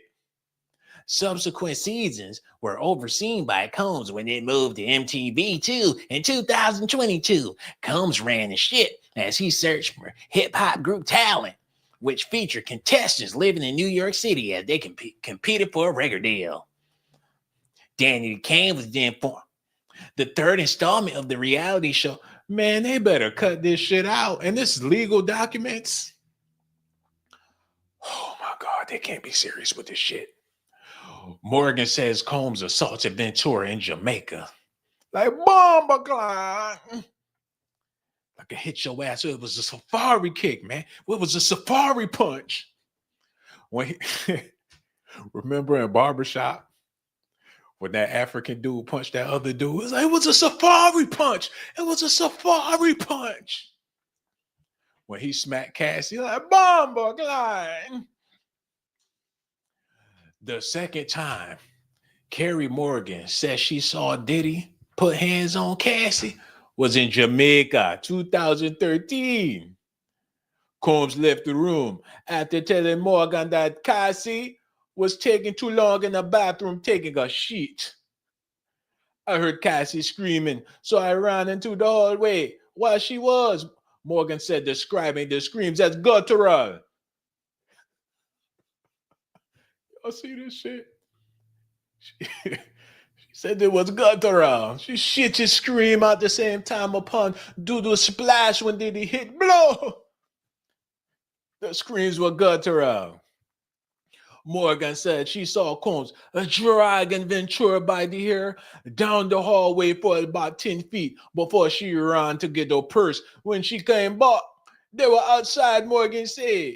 Subsequent seasons were overseen by Combs when it moved to MTV2 in 2022. Combs ran the shit as he searched for hip-hop group talent, which featured contestants living in New York City as they competed for a record deal. Danny Kane was then formed. The third installment of the reality show. Man, they better cut this shit out. And this is legal documents. Oh my God, they can't be serious with this shit. Morgan says Combs assaulted Ventura in Jamaica. Like, bomba clock. I could hit your ass. It was a safari kick, man. It was a safari punch. When remember in Barbershop, when that African dude punched that other dude, it was a safari punch. It was a safari punch. when he smacked Cassie, like, Bomber Klein. The second time, Carrie Morgan says she saw Diddy put hands on Cassie was in Jamaica, 2013. Combs left the room after telling Morgan that Cassie was taking too long in the bathroom taking a shit. I heard Cassie screaming, so I ran into the hallway while she was, Morgan said, describing the screams as guttural. Y'all see this shit? She said it was guttural. She shit and scream at the same time upon doodle splash when Diddy hit blow. The screams were guttural. Morgan said she saw Combs dragging Ventura by the hair down the hallway for about 10 feet before she ran to get her purse. When she came back, they were outside, Morgan said.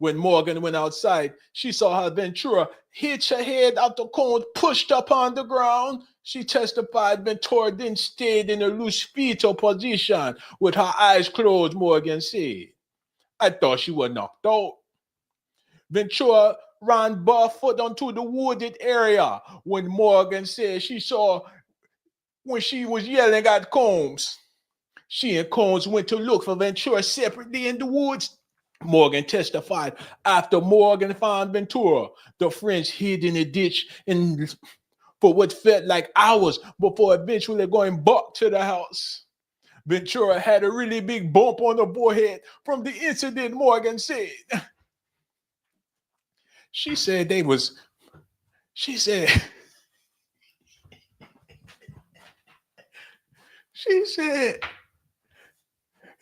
When Morgan went outside, she saw how Ventura hit her head out the Combs, pushed up on the ground. She testified Ventura then stayed in a loose fetal position with her eyes closed, Morgan said. I thought she was knocked out. Ventura ran barefoot onto the wooded area when Morgan said she saw when she was yelling at Combs. She and Combs went to look for Ventura separately in the woods. Morgan testified after Morgan found Ventura, the friends hid in a ditch and for what felt like hours before eventually going back to the house. Ventura had a really big bump on her forehead from the incident, Morgan said. She said she said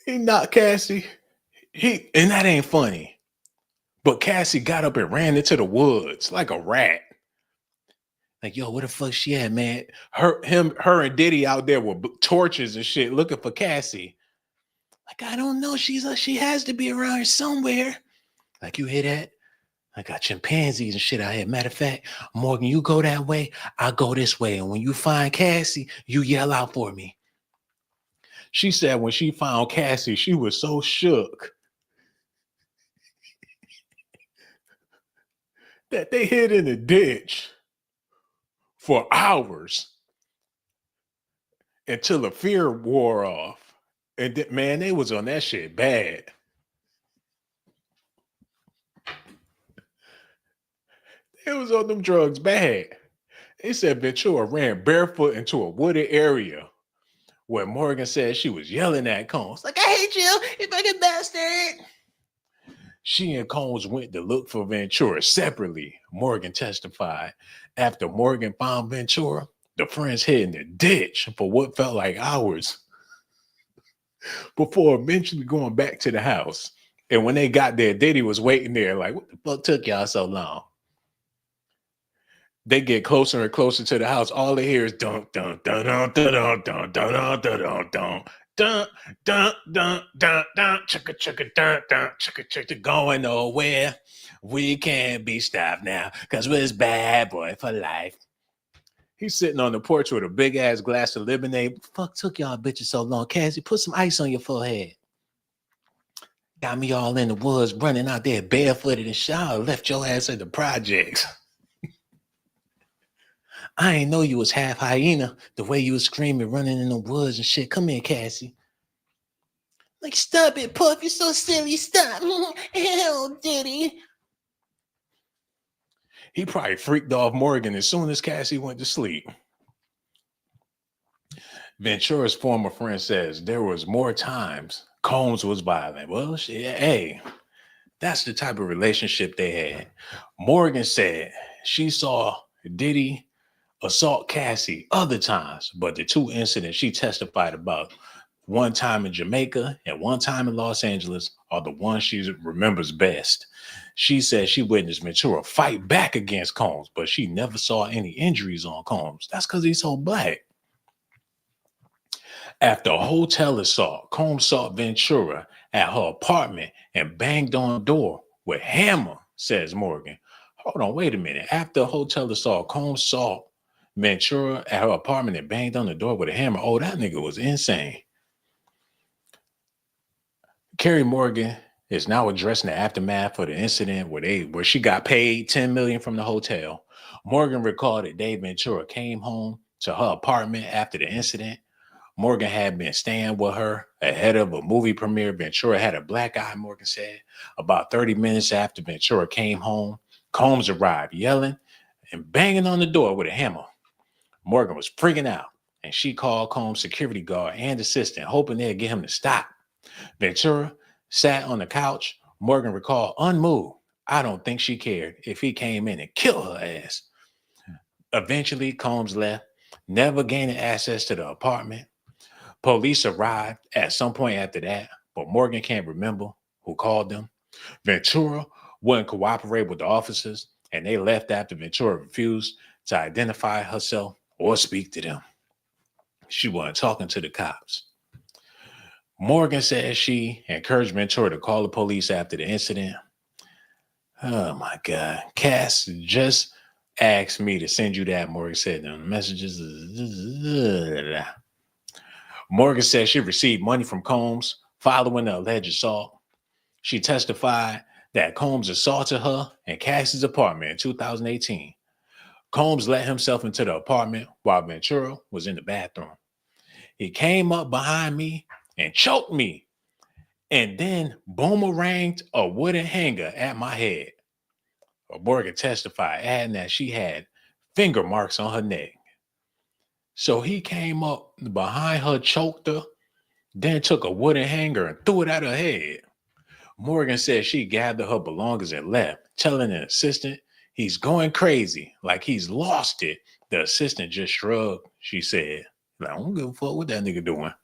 he knocked Cassie. And that ain't funny. But Cassie got up and ran into the woods like a rat. Like, yo, where the fuck she at, man? Her and Diddy out there with torches and shit looking for Cassie. Like, I don't know. She has to be around here somewhere. Like, you hear that? I got chimpanzees and shit out here. Matter of fact, Morgan, you go that way, I'll go this way. And when you find Cassie, you yell out for me. She said when she found Cassie, she was so shook that they hid in a ditch for hours until the fear wore off. And man, they was on that shit bad. It was on them drugs bad. They said Ventura ran barefoot into a wooded area where Morgan said she was yelling at Combs, like, I hate you, you fucking bastard. She and Combs went to look for Ventura separately, Morgan testified. After Morgan found Ventura, the friends hid in the ditch for what felt like hours before eventually going back to the house. And when they got there, Diddy was waiting there like, what the fuck took y'all so long? They get closer and closer to the house. All they hear is dun dun dun dun dun dun dun dun dun dun dun dun dun dun dun dun chicka chicka dun dun chicka chicka going nowhere. We can't be stopped now because we're bad boy for life. He's sitting on the porch with a big ass glass of lemonade. What the fuck took y'all bitches so long? Cassie, put some ice on your forehead. Got me all in the woods running out there barefooted and shower. Left your ass at the projects. I ain't know you was half hyena the way you was screaming, running in the woods and shit. Come here, Cassie. Like, stop it, Puff. You're so silly. Stop. Hell, Diddy. He probably freaked off Morgan as soon as Cassie went to sleep. Ventura's former friend says there was more times Combs was violent. Well, shit, hey, that's the type of relationship they had. Morgan said she saw Diddy assault Cassie other times, but the two incidents she testified about, one time in Jamaica and one time in Los Angeles, are the ones she remembers best. She said she witnessed Ventura fight back against Combs, but she never saw any injuries on Combs. That's because he's so black. After a hotel assault, Combs sought Ventura at her apartment and banged on the door with a hammer, says Morgan. Hold on, wait a minute. After a hotel assault, Combs sought Ventura at her apartment and banged on the door with a hammer. Oh, that nigga was insane. Carrie Morgan is now addressing the aftermath of the incident where she got paid $10 million from the hotel. Morgan recalled that Dave Ventura came home to her apartment after the incident. Morgan had been staying with her ahead of a movie premiere. Ventura had a black eye, Morgan said. About 30 minutes after Ventura came home, Combs arrived yelling and banging on the door with a hammer. Morgan was freaking out, and she called Combs' security guard and assistant, hoping they'd get him to stop. Ventura sat on the couch. Morgan recalled, unmoved. I don't think she cared if he came in and killed her ass. Eventually, Combs left, never gaining access to the apartment. Police arrived at some point after that, but Morgan can't remember who called them. Ventura wouldn't cooperate with the officers, and they left after Ventura refused to identify herself or speak to them. She wasn't talking to the cops. Morgan said she encouraged Ventura to call the police after the incident. Oh my God. Cass just asked me to send you that, Morgan said in the messages. Morgan said she received money from Combs following the alleged assault. She testified that Combs assaulted her in Cassie's apartment in 2018. Combs let himself into the apartment while Ventura was in the bathroom. He came up behind me and choked me, and then boomeranged a wooden hanger at my head. Morgan testified, adding that she had finger marks on her neck. So he came up behind her, choked her, then took a wooden hanger and threw it at her head. Morgan said she gathered her belongings and left, telling an assistant he's going crazy, like he's lost it. The assistant just shrugged, she said. Like, I don't give a fuck what that nigga doing.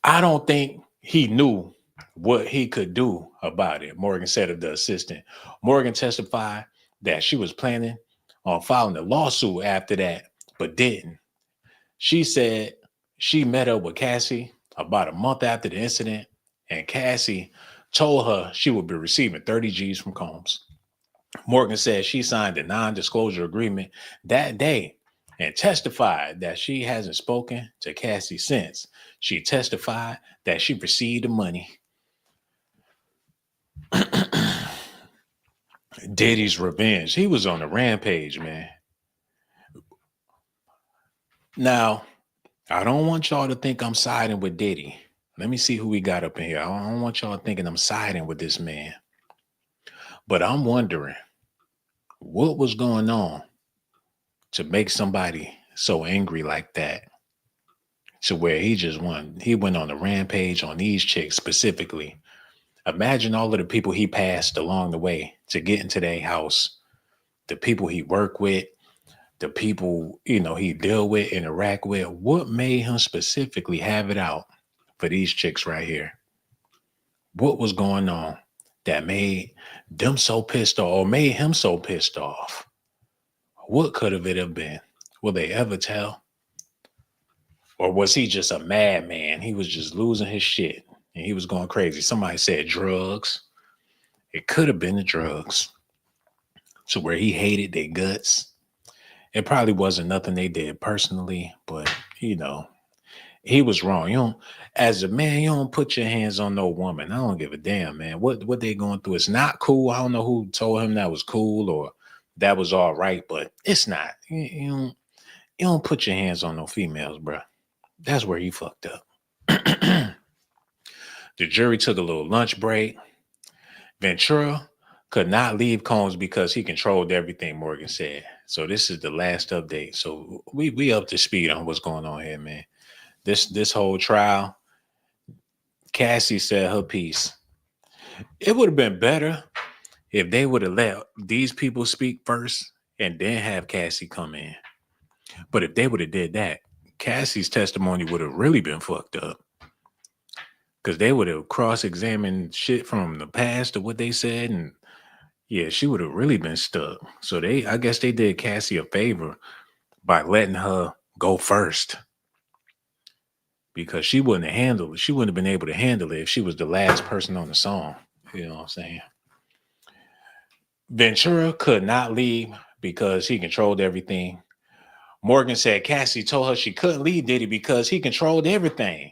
I don't think he knew what he could do about it, Morgan said of the assistant. Morgan testified that she was planning on filing a lawsuit after that, but didn't. She said she met up with Cassie about a month after the incident, and Cassie told her she would be receiving 30 G's from Combs. Morgan said she signed a non-disclosure agreement that day and testified that she hasn't spoken to Cassie since. She testified that she received the money. Diddy's revenge. He was on a rampage, man. Now, I don't want y'all to think I'm siding with Diddy. Let me see who we got up in here. I don't want y'all thinking I'm siding with this man. But I'm wondering what was going on to make somebody so angry like that, to where he went on a rampage on these chicks specifically. Imagine all of the people he passed along the way to get into their house, the people he worked with, the people, he deal with, interact with. What made him specifically have it out for these chicks right here? What was going on that made them so pissed off or made him so pissed off? What could it have been? Will they ever tell? Or was he just a madman? He was just losing his shit and he was going crazy. Somebody said drugs. It could have been the drugs, to where he hated their guts. It probably wasn't nothing they did personally, but he was wrong. As a man, you don't put your hands on no woman. I don't give a damn, man. What they going through? It's not cool. I don't know who told him that was cool or that was all right, but it's not. You don't put your hands on no females, bro. That's where he fucked up. The jury took a little lunch break. Ventura could not leave Combs because he controlled everything, Morgan said. So this is the last update. So we up to speed on what's going on here, man. This whole trial, Cassie said her piece. It would have been better if they would have let these people speak first and then have Cassie come in. But if they would have did that, Cassie's testimony would have really been fucked up. Because they would have cross-examined shit from the past to what they said. And yeah, she would have really been stuck. So I guess they did Cassie a favor by letting her go first. Because she wouldn't have been able to handle it if she was the last person on the song. You know what I'm saying? Ventura could not leave because he controlled everything. Morgan said Cassie told her she couldn't leave Diddy because he controlled everything.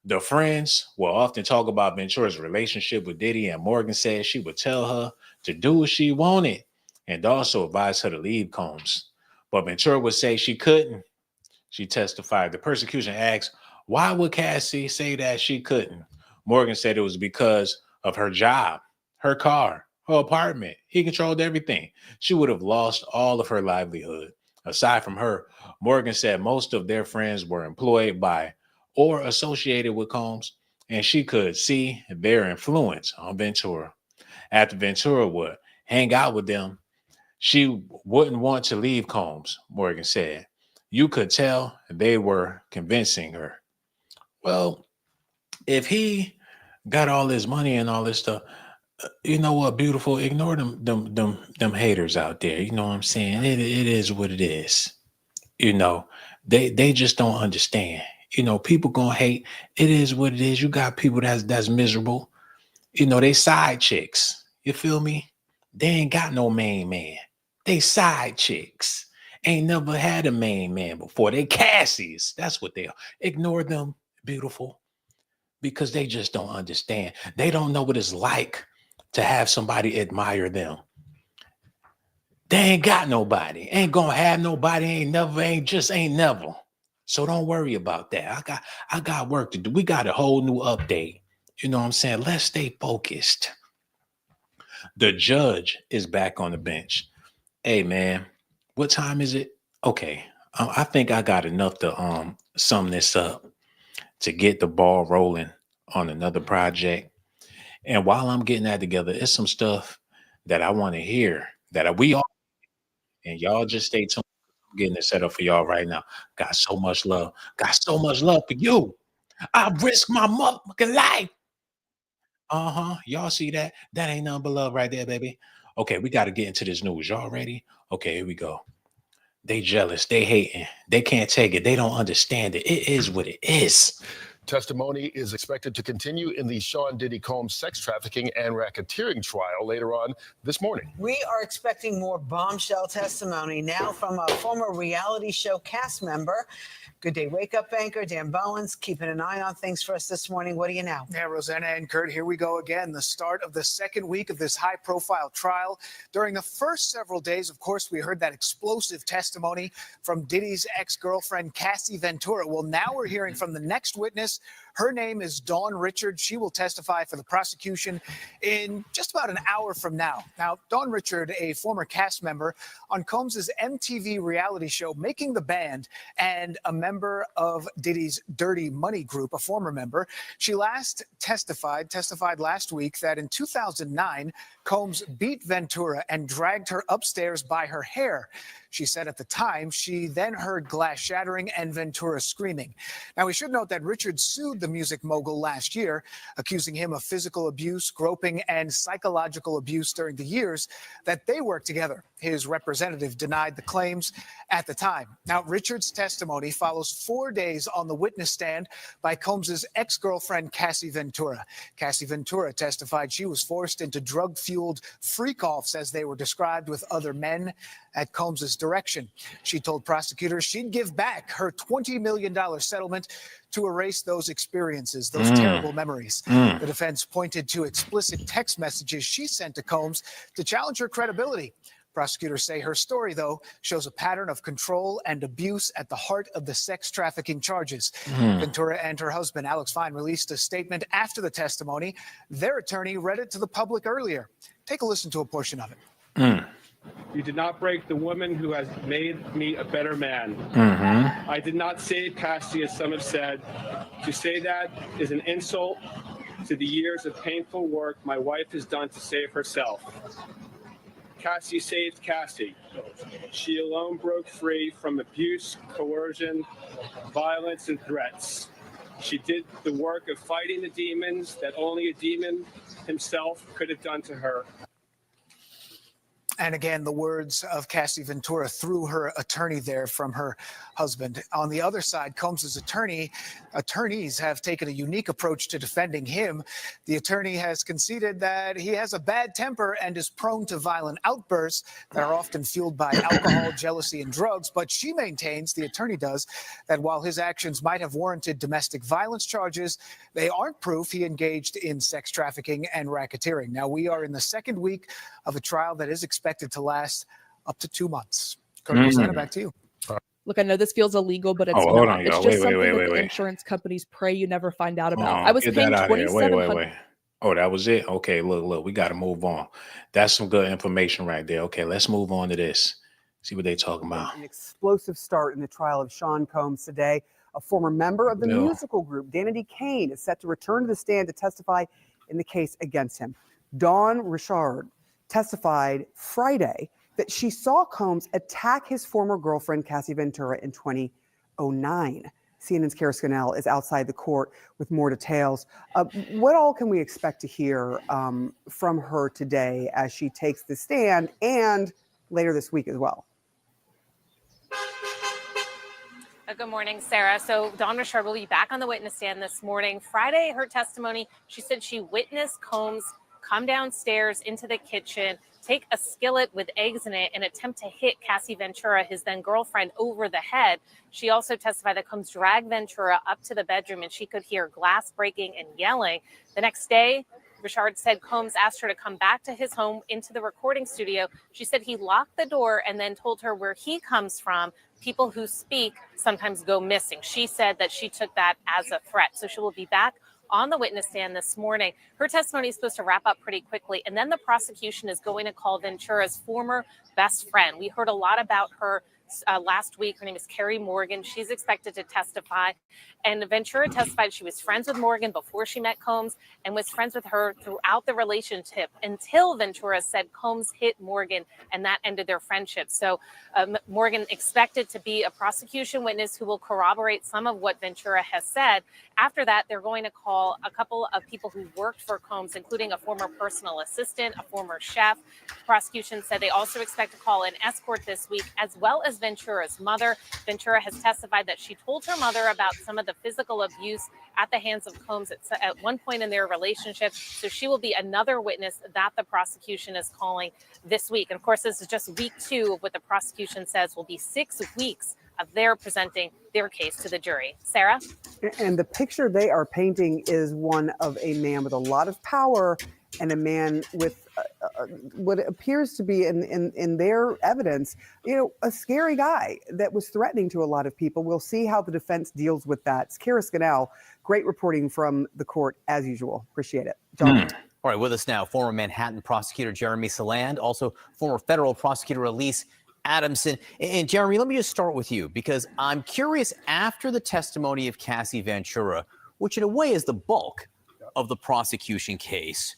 The friends will often talk about Ventura's relationship with Diddy, and Morgan said she would tell her to do what she wanted and also advise her to leave Combs. But Ventura would say she couldn't. She testified. The prosecution asked, why would Cassie say that she couldn't? Morgan said it was because of her job, her car, her apartment. He controlled everything. She would have lost all of her livelihood. Aside from her, Morgan said most of their friends were employed by or associated with Combs, and she could see their influence on Ventura. After Ventura would hang out with them, she wouldn't want to leave Combs, Morgan said. You could tell they were convincing her. Well, if he got all this money and all this stuff, you know what, beautiful, ignore them haters out there. You know what I'm saying? It is what it is. You know, they just don't understand. You know, people gonna hate. It is what it is. You got people that's miserable. You know, they side chicks. You feel me? They ain't got no main man. They side chicks. Ain't never had a main man before. They Cassies. That's what they are. Ignore them, beautiful, because they just don't understand. They don't know what it's like to have somebody admire them. They ain't got nobody. Ain't gonna have nobody. Ain't never. So don't worry about that. I got work to do. We got a whole new update. You know what I'm saying? Let's stay focused. The judge is back on the bench. Hey man, what time is it? Okay. I think I got enough to sum this up to get the ball rolling on another project. And while I'm getting that together, it's some stuff that I want to hear that we all, and y'all just stay tuned. I'm getting it set up for y'all right now. Got so much love. Got so much love for you. I risk my motherfucking life. Uh-huh. Y'all see that? That ain't nothing but love right there, baby. Okay, we got to get into this news. Y'all ready? Okay, here we go. They jealous. They hating. They can't take it. They don't understand it. It is what it is.
Testimony is expected to continue in the Sean Diddy Combs sex trafficking and racketeering trial later on this morning.
We are expecting more bombshell testimony now from a former reality show cast member. Good Day Wake Up anchor Dan Bowens keeping an eye on things for us this morning. What do you know?
Yeah, Rosanna and Kurt, here we go again. The start of the second week of this high-profile trial. During the first several days, of course, we heard that explosive testimony from Diddy's ex-girlfriend, Cassie Ventura. Well, now we're hearing from the next witness. Her name is Dawn Richard. She will testify for the prosecution in just about an hour from now. Now, Dawn Richard, a former cast member on Combs' MTV reality show Making the Band and a member of Diddy's Dirty Money Group, a former member, she last testified last week that in 2009, Combs beat Ventura and dragged her upstairs by her hair. She said at the time she then heard glass shattering and Ventura screaming. Now, we should note that Richard sued the music mogul last year, accusing him of physical abuse, groping, and psychological abuse during the years that they worked together. His representative denied the claims at the time. Now, Richard's testimony follows 4 days on the witness stand by Combs' ex-girlfriend, Cassie Ventura. Cassie Ventura testified she was forced into drug-fueled freak-offs, as they were described, with other men at Combs' direction. She told prosecutors she'd give back her $20 million settlement to erase those experiences, those terrible memories. The defense pointed to explicit text messages she sent to Combs to challenge her credibility. Prosecutors say her story, though, shows a pattern of control and abuse at the heart of the sex trafficking charges. Ventura and her husband, Alex Fine, released a statement after the testimony. Their attorney read it to the public earlier. Take a listen to a portion of it.
You did not break the woman who has made me a better man. I did not save Cassie, as some have said. To say that is an insult to the years of painful work my wife has done to save herself. Cassie saved Cassie. She alone broke free from abuse, coercion, violence, and threats. She did the work of fighting the demons that only a demon himself could have done to her.
And again, the words of Cassie Ventura through her attorney there from her husband. On the other side, Combs's attorneys have taken a unique approach to defending him. The attorney has conceded that he has a bad temper and is prone to violent outbursts that are often fueled by alcohol, jealousy, and drugs. But she maintains, the attorney does, that while his actions might have warranted domestic violence charges, they aren't proof he engaged in sex trafficking and racketeering. Now, we are in the second week of a trial that is expected to last up to 2 months. Rosanna, back to you.
Look, I know this feels illegal, but it's
hold
not.
on,
It's
y'all.
just something that
Wait.
the insurance companies pray you never find out about.
Oh,
I was
get
paying
that out of here.
$2,700.
Wait. Oh, that was it? Okay, look, we got to move on. That's some good information right there. Okay, let's move on to this. See what they talking about.
An explosive start in the trial of Sean Combs today. A former member of the musical group, Danity Kane, is set to return to the stand to testify in the case against him. Dawn Richard testified Friday that she saw Combs attack his former girlfriend, Cassie Ventura, in 2009. CNN's Kara Scannell is outside the court with more details. What all can we expect to hear from her today as she takes the stand and later this week as well?
Good morning, Sarah. So Dawn Richard will be back on the witness stand this morning. Friday, her testimony, she said she witnessed Combs come downstairs into the kitchen, take a skillet with eggs in it, and attempt to hit Cassie Ventura, his then girlfriend, over the head. She also testified that Combs dragged Ventura up to the bedroom and she could hear glass breaking and yelling. The next day, Richard said Combs asked her to come back to his home into the recording studio. She said he locked the door and then told her where he comes from. People who speak sometimes go missing. She said that she took that as a threat. So she will be back on the witness stand this morning. Her testimony is supposed to wrap up pretty quickly. And then the prosecution is going to call Ventura's former best friend. We heard a lot about her last week. Her name is Carrie Morgan. She's expected to testify. And Ventura testified she was friends with Morgan before she met Combs and was friends with her throughout the relationship until Ventura said Combs hit Morgan, and that ended their friendship. So Morgan expected to be a prosecution witness who will corroborate some of what Ventura has said. After that, they're going to call a couple of people who worked for Combs, including a former personal assistant, a former chef. Prosecution said they also expect to call an escort this week, as well as Ventura's mother. Ventura has testified that she told her mother about some of the physical abuse at the hands of Combs at one point in their relationship. So she will be another witness that the prosecution is calling this week. And of course, this is just week 2 of what the prosecution says will be 6 weeks of their presenting their case to the jury. Sarah?
And the picture they are painting is one of a man with a lot of power and a man with what appears to be in their evidence, a scary guy that was threatening to a lot of people. We'll see how the defense deals with that. It's Kara Scannell, great reporting from the court as usual. Appreciate it. John.
All right, with us now, former Manhattan prosecutor Jeremy Saland, also former federal prosecutor Elise Adamson. And Jeremy, let me just start with you, because I'm curious, after the testimony of Cassie Ventura, which in a way is the bulk of the prosecution case,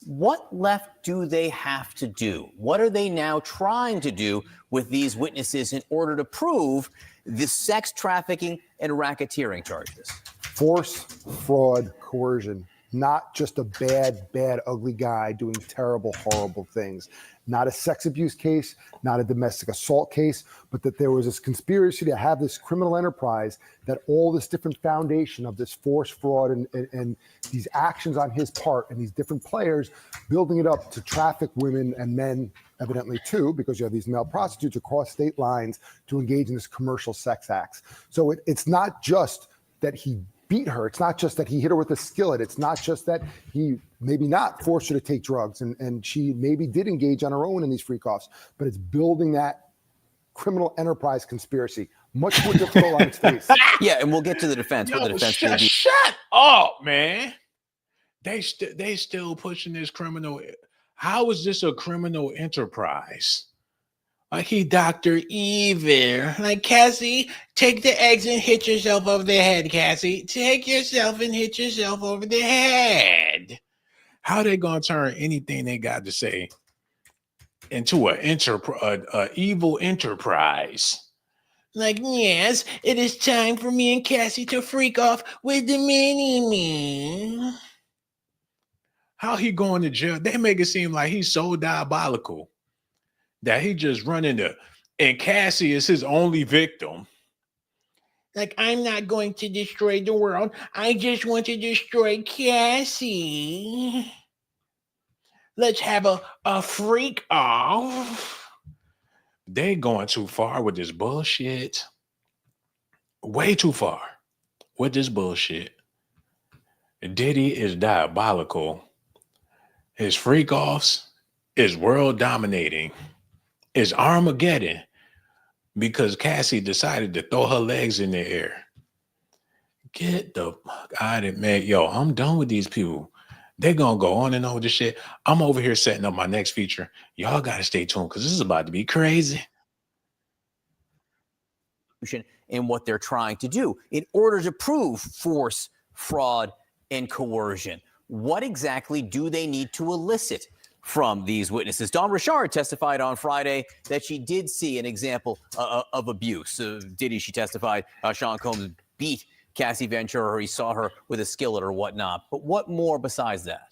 what left do they have to do? What are they now trying to do with these witnesses in order to prove the sex trafficking and racketeering charges?
Force, fraud, coercion. Not just a bad, ugly guy doing terrible, horrible things. Not a sex abuse case, not a domestic assault case, but that there was this conspiracy to have this criminal enterprise, that all this different foundation of this force, fraud, and these actions on his part and these different players building it up to traffic women and men, evidently too, because you have these male prostitutes across state lines to engage in this commercial sex acts. So it's not just that he beat her. It's not just that he hit her with a skillet. It's not just that he maybe not forced her to take drugs and she maybe did engage on her own in these freak-offs, but it's building that criminal enterprise conspiracy. Much more difficult on its face.
Yeah, and we'll get to the defense.
Shut up, man. They still pushing this criminal. How is this a criminal enterprise? Like he Dr. Evil. Like, Cassie, take the eggs and hit yourself over the head, Cassie. Take yourself and hit yourself over the head. How they gonna turn anything they got to say into a evil enterprise? Like, yes, it is time for me and Cassie to freak off with the mini-me. How he going to jail? They make it seem like he's so diabolical. that he just run into, and Cassie is his only victim. Like, I'm not going to destroy the world. I just want to destroy Cassie. Let's have a freak off. They going too far with this bullshit. Way too far with this bullshit. Diddy is diabolical. His freak offs is world dominating. It's Armageddon because Cassie decided to throw her legs in the air. Get the fuck out of it, man. Yo, I'm done with these people. They're going to go on and on with this shit. I'm over here setting up my next feature. Y'all got to stay tuned because this is about to be crazy.
In what they're trying to do in order to prove force, fraud, and coercion. What exactly do they need to elicit from these witnesses? Dawn Richard testified on Friday that she did see an example of abuse. Diddy, she testified, Sean Combs beat Cassie Ventura, or he saw her with a skillet or whatnot. But what more besides that?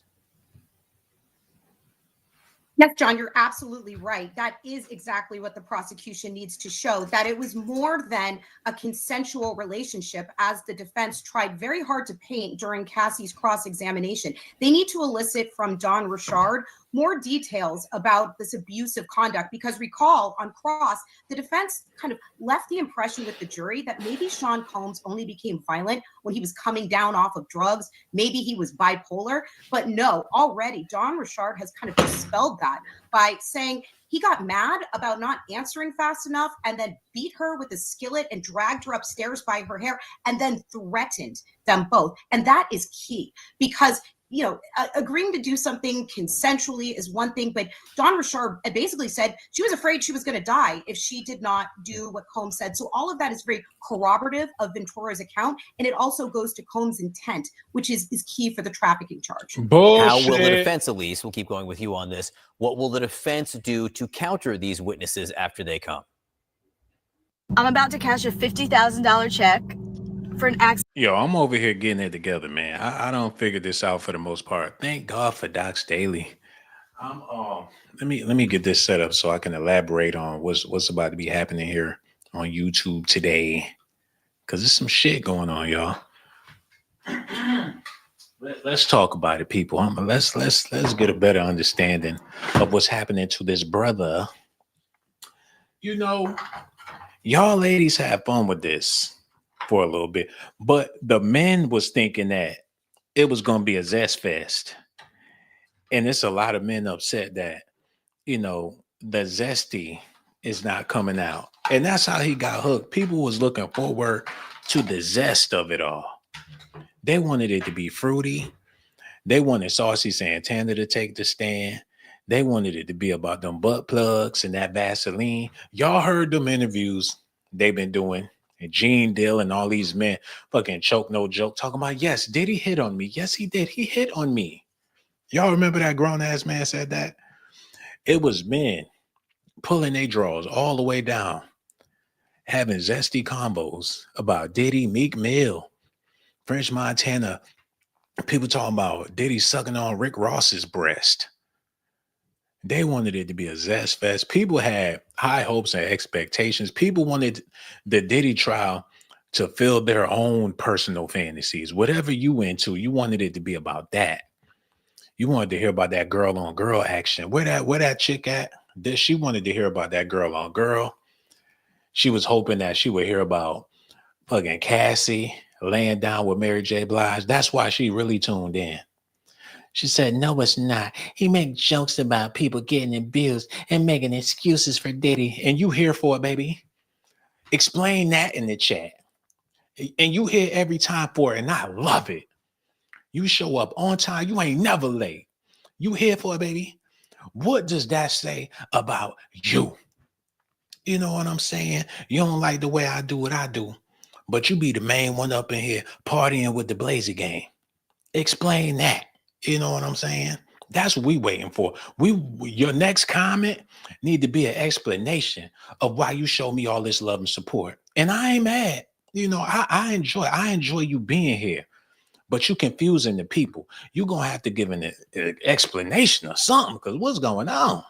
Yes, John, you're absolutely right. That is exactly what the prosecution needs to show, that it was more than a consensual relationship, as the defense tried very hard to paint during Cassie's cross-examination. They need to elicit from Dawn Richard more details about this abusive conduct, because recall, on cross, the defense kind of left the impression with the jury that maybe Sean Combs only became violent when he was coming down off of drugs. Maybe he was bipolar. But no, already Dawn Richard has kind of dispelled that by saying he got mad about not answering fast enough and then beat her with a skillet and dragged her upstairs by her hair and then threatened them both. And that is key, because agreeing to do something consensually is one thing, but Dawn Richard basically said she was afraid she was going to die if she did not do what Combs said. So all of that is very corroborative of Ventura's account, and it also goes to Combs' intent, which is key for the trafficking charge.
Bullshit.
How will the defense, Elise, we'll keep going with you on this, what will the defense do to counter these witnesses after they come?
I'm about to cash a $50,000 check for an accident.
Yo, I'm over here getting it together, man. I don't figure this out for the most part. Thank God for Doc Staley. Let me get this set up so I can elaborate on what's about to be happening here on YouTube today, because there's some shit going on, y'all. Let's talk about it, people. Let's get a better understanding of what's happening to this brother. Y'all ladies have fun with this for a little bit, but the men was thinking that it was going to be a zest fest, and it's a lot of men upset that the zesty is not coming out, and that's how he got hooked. People was looking forward to the zest of it all. They wanted it to be fruity. They wanted Saucy Santana to take the stand. They wanted it to be about them butt plugs and that Vaseline. Y'all heard them interviews they've been doing. And Gene Dill and all these men fucking choke no joke talking about, yes, did he hit on me? Yes, he did. He hit on me. Y'all remember that grown ass man said that? It was men pulling their drawers all the way down, having zesty combos about Diddy, Meek Mill, French Montana. People talking about Diddy sucking on Rick Ross's breast. They wanted it to be a zest fest. People had high hopes and expectations. People wanted the Diddy trial to fill their own personal fantasies. Whatever you into, you wanted it to be about that. You wanted to hear about that girl on girl action. Where that chick at? She wanted to hear about that girl on girl. She was hoping that she would hear about fucking Cassie laying down with Mary J. Blige. That's why she really tuned in. She said, no, it's not. He makes jokes about people getting abused and making excuses for Diddy. And you here for it, baby. Explain that in the chat. And you here every time for it. And I love it. You show up on time. You ain't never late. You here for it, baby. What does that say about you? You know what I'm saying? You don't like the way I do what I do, but you be the main one up in here partying with the Blazer gang. Explain that. You know what I'm saying? That's what we waiting for. Your next comment need to be an explanation of why you show me all this love and support. And I ain't mad. I enjoy you being here, but you confusing the people. You're going to have to give an explanation or something, because what's going on?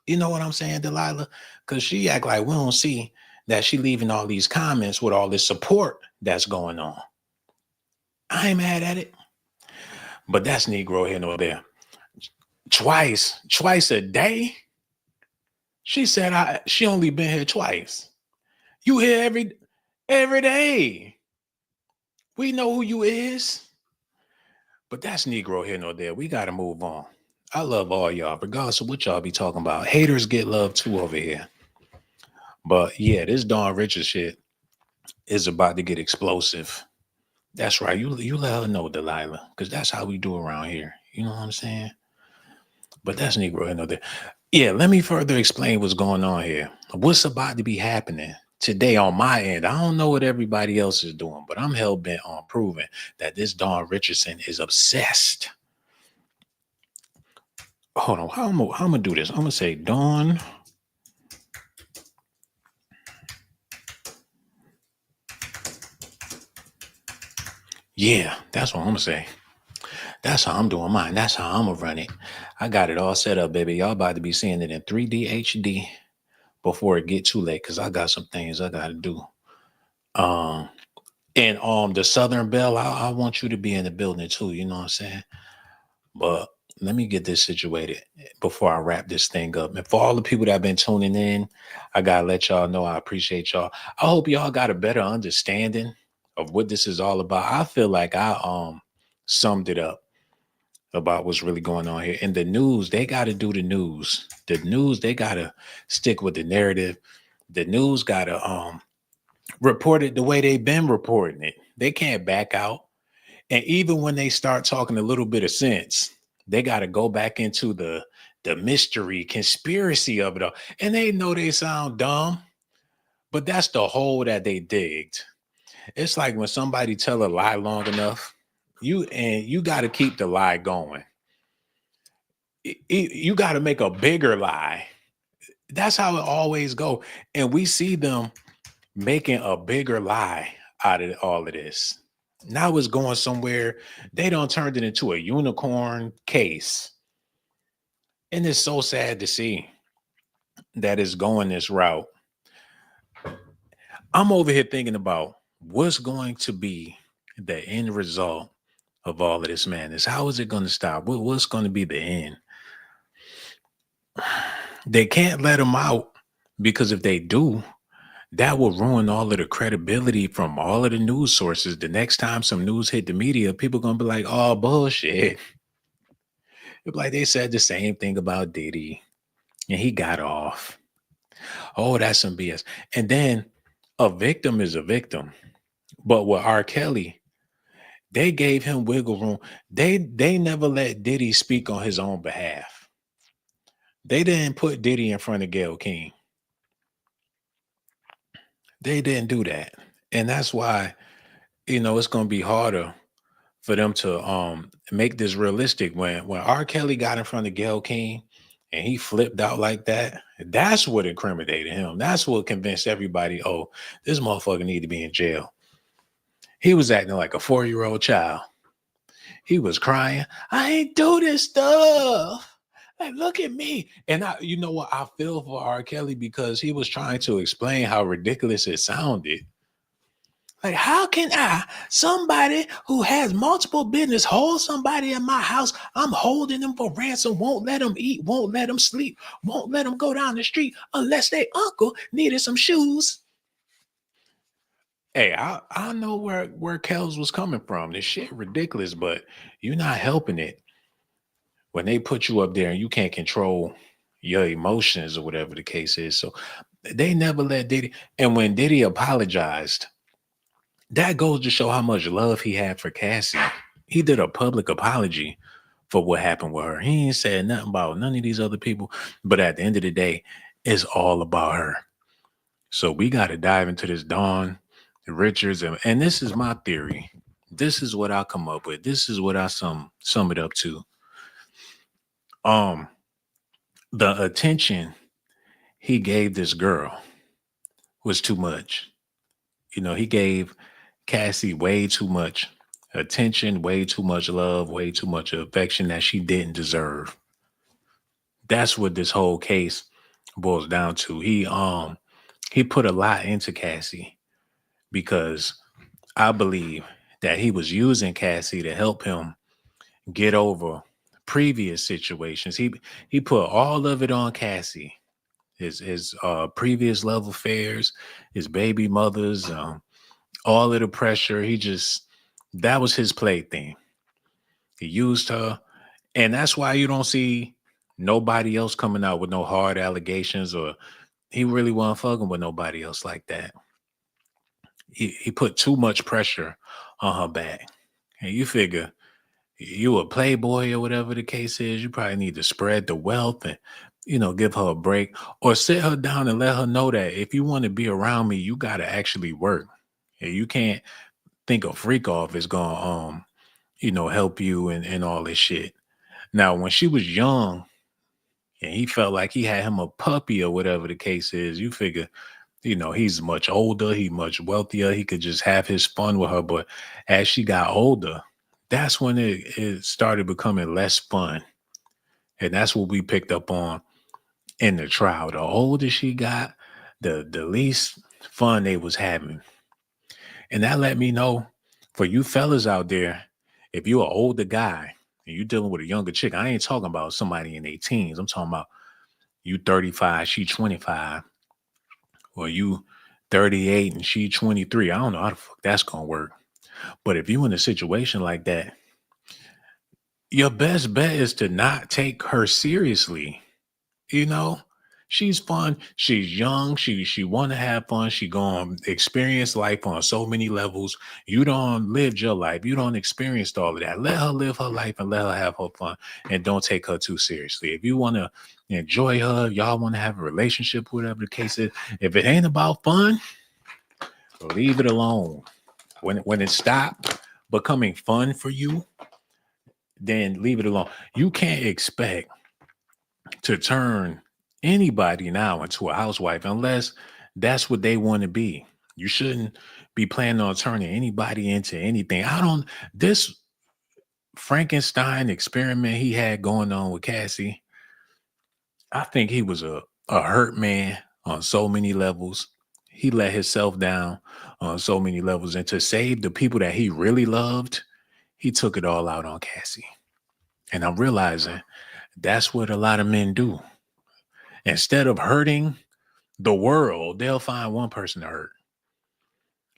You know what I'm saying, Delilah? Because she act like we don't see that she leaving all these comments with all this support that's going on. I ain't mad at it. But that's Negro here nor there. Twice a day? She said she only been here twice. You here every day. We know who you is. But that's Negro here nor there. We got to move on. I love all y'all, regardless of what y'all be talking about. Haters get love too over here. But yeah, this Dawn Richard shit is about to get explosive. That's right. You let her know, Delilah, because that's how we do around here. You know what I'm saying? But that's Negro here nor there. Yeah, let me further explain what's going on here. What's about to be happening today on my end? I don't know what everybody else is doing, but I'm hell-bent on proving that this Dawn Richardson is obsessed. Hold on, how I'm gonna do this? I'm gonna say Dawn. Yeah, that's what I'm gonna say. That's how I'm doing mine. That's how I'm gonna run it. I got it all set up, baby. Y'all about to be seeing it in 3D HD before it get too late, because I got some things I gotta do. And the Southern Belle, I want you to be in the building too. You know what I'm saying? But let me get this situated before I wrap this thing up. And for all the people that have been tuning in, I gotta let y'all know I appreciate y'all. I hope y'all got a better understanding of what this is all about. I feel like I summed it up about what's really going on here. In the news, they got to do the news. The news, they got to stick with the narrative. The news got to report it the way they've been reporting it. They can't back out. And even when they start talking a little bit of sense, they got to go back into the mystery, conspiracy of it all. And they know they sound dumb, but that's the hole that they digged. It's like when somebody tell a lie long enough, you got to keep the lie going. You got to make a bigger lie. That's how it always go. And we see them making a bigger lie out of all of this. Now it's going somewhere. They done turned it into a unicorn case. And it's so sad to see that it's going this route. I'm over here thinking about what's going to be the end result of all of this madness. How is it going to stop? What's going to be the end? They can't let them out, because if they do, that will ruin all of the credibility from all of the news sources. The next time some news hit the media, people going to be like, oh, bullshit. It's like they said the same thing about Diddy and he got off. Oh, that's some BS. And then a victim is a victim. But with R. Kelly, they gave him wiggle room. They never let Diddy speak on his own behalf. They didn't put Diddy in front of Gayle King. They didn't do that. And that's why, it's going to be harder for them to make this realistic. When R. Kelly got in front of Gayle King and he flipped out like that, that's what incriminated him. That's what convinced everybody, oh, this motherfucker need to be in jail. He was acting like a 4-year-old child. He was crying. I ain't do this stuff. Like, look at me. And you know what? I feel for R. Kelly, because he was trying to explain how ridiculous it sounded. Like, how can somebody who has multiple business, hold somebody in my house? I'm holding them for ransom, won't let them eat, won't let them sleep, won't let them go down the street unless their uncle needed some shoes. Hey, I know where Kels was coming from. This shit ridiculous, but you're not helping it when they put you up there and you can't control your emotions or whatever the case is. So they never let Diddy. And when Diddy apologized, that goes to show how much love he had for Cassie. He did a public apology for what happened with her. He ain't said nothing about none of these other people. But at the end of the day, it's all about her. So we got to dive into this Dawn Richards. And this is my theory. This is what I come up with. This is what I sum it up to. The attention he gave this girl was too much. He gave Cassie way too much attention, way too much love, way too much affection that she didn't deserve. That's what this whole case boils down to. He put a lot into Cassie because I believe that he was using Cassie to help him get over previous situations. He put all of it on Cassie. His previous love affairs, his baby mothers, all of the pressure. That was his plaything. He used her. And that's why you don't see nobody else coming out with no hard allegations, or he really wasn't fucking with nobody else like that. He put too much pressure on her back. And you figure you a playboy or whatever the case is, you probably need to spread the wealth and, give her a break, or sit her down and let her know that if you want to be around me, you got to actually work. And you can't think a freak off is going to, help you and all this shit. Now, when she was young and he felt like he had him a puppy or whatever the case is, you figure, he's much older, he's much wealthier, he could just have his fun with her. But as she got older, that's when it started becoming less fun. And that's what we picked up on in the trial. The older she got, the least fun they was having. And that let me know, for you fellas out there, if you're an older guy and you're dealing with a younger chick, I ain't talking about somebody in their teens. I'm talking about you 35, she 25, or you 38 and she 23. I don't know how the fuck that's gonna work. But if you in a situation like that, your best bet is to not take her seriously. She's fun. She's young. She want to have fun. She gonna experience life on so many levels. You don't live your life. You don't experience all of that. Let her live her life and let her have her fun, and don't take her too seriously. If you want to enjoy her, y'all want to have a relationship, whatever the case is, if it ain't about fun, leave it alone. When it stopped becoming fun for you, then leave it alone. You can't expect to turn anybody now into a housewife unless that's what they want to be. You shouldn't be planning on turning anybody into anything. This Frankenstein experiment he had going on with Cassie, I think he was a hurt man on so many levels. He let himself down on so many levels. And to save the people that he really loved, he took it all out on Cassie. And I'm realizing that's what a lot of men do. Instead of hurting the world, they'll find one person to hurt.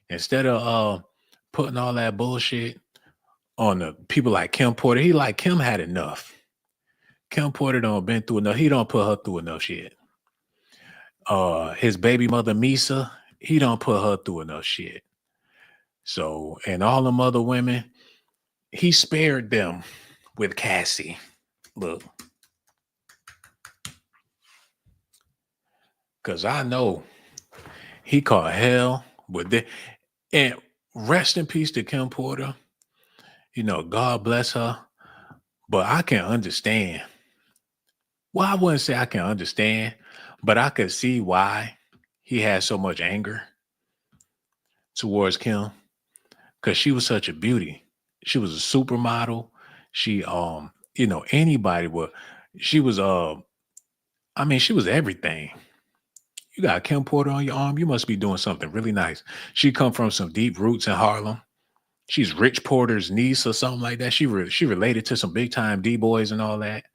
Instead of putting all that bullshit on the people like Kim Porter, Kim had enough. Kim Porter don't been through enough. He don't put her through enough shit. His baby mother Misa, he don't put her through enough shit. So, and all them other women, he spared them with Cassie. Look. Because I know he caught hell with that. And rest in peace to Kim Porter. God bless her. But I can understand. Well, I wouldn't say I can understand, but I could see why he had so much anger towards Kim. Because she was such a beauty. She was a supermodel. She, anybody would. She was, she was everything. You got Kim Porter on your arm. You must be doing something really nice. She come from some deep roots in Harlem. She's Rich Porter's niece or something like that. She related to some big time D-boys and all that.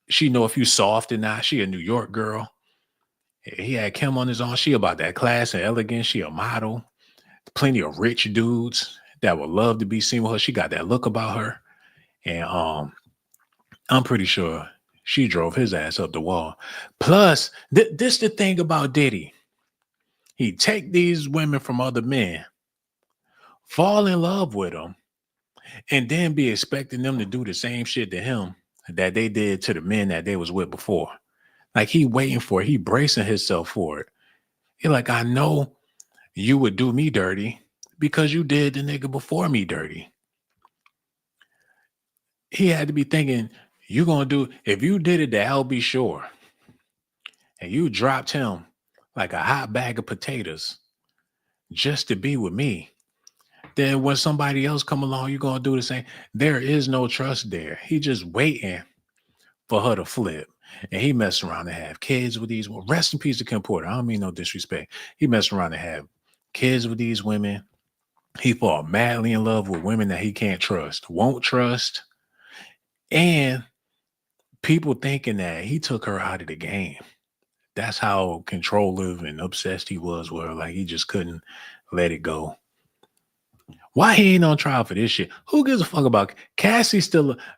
She know if you soft or not. She a New York girl. He had Kim on his arm. She about that class and elegance. She a model. Plenty of rich dudes that would love to be seen with her. She got that look about her. And I'm pretty sure she drove his ass up the wall. Plus, this the thing about Diddy. He take these women from other men, fall in love with them, and then be expecting them to do the same shit to him that they did to the men that they was with before. Like he waiting for it. He bracing himself for it. He like, I know you would do me dirty because you did the nigga before me dirty. He had to be thinking, you gonna do, if you did it to LB Shore and you dropped him like a hot bag of potatoes just to be with me, then when somebody else come along, you're gonna do the same. There is no trust there. He just waiting for her to flip. And he messed around to have kids with these. Well, rest in peace to Kim Porter. I don't mean no disrespect. He messed around to have kids with these women. He fall madly in love with women that he can't trust, won't trust. And people thinking that he took her out of the game. That's how controlling and obsessed he was with her. Like, he just couldn't let it go. Why he ain't on trial for this shit? Who gives a fuck about Cassie?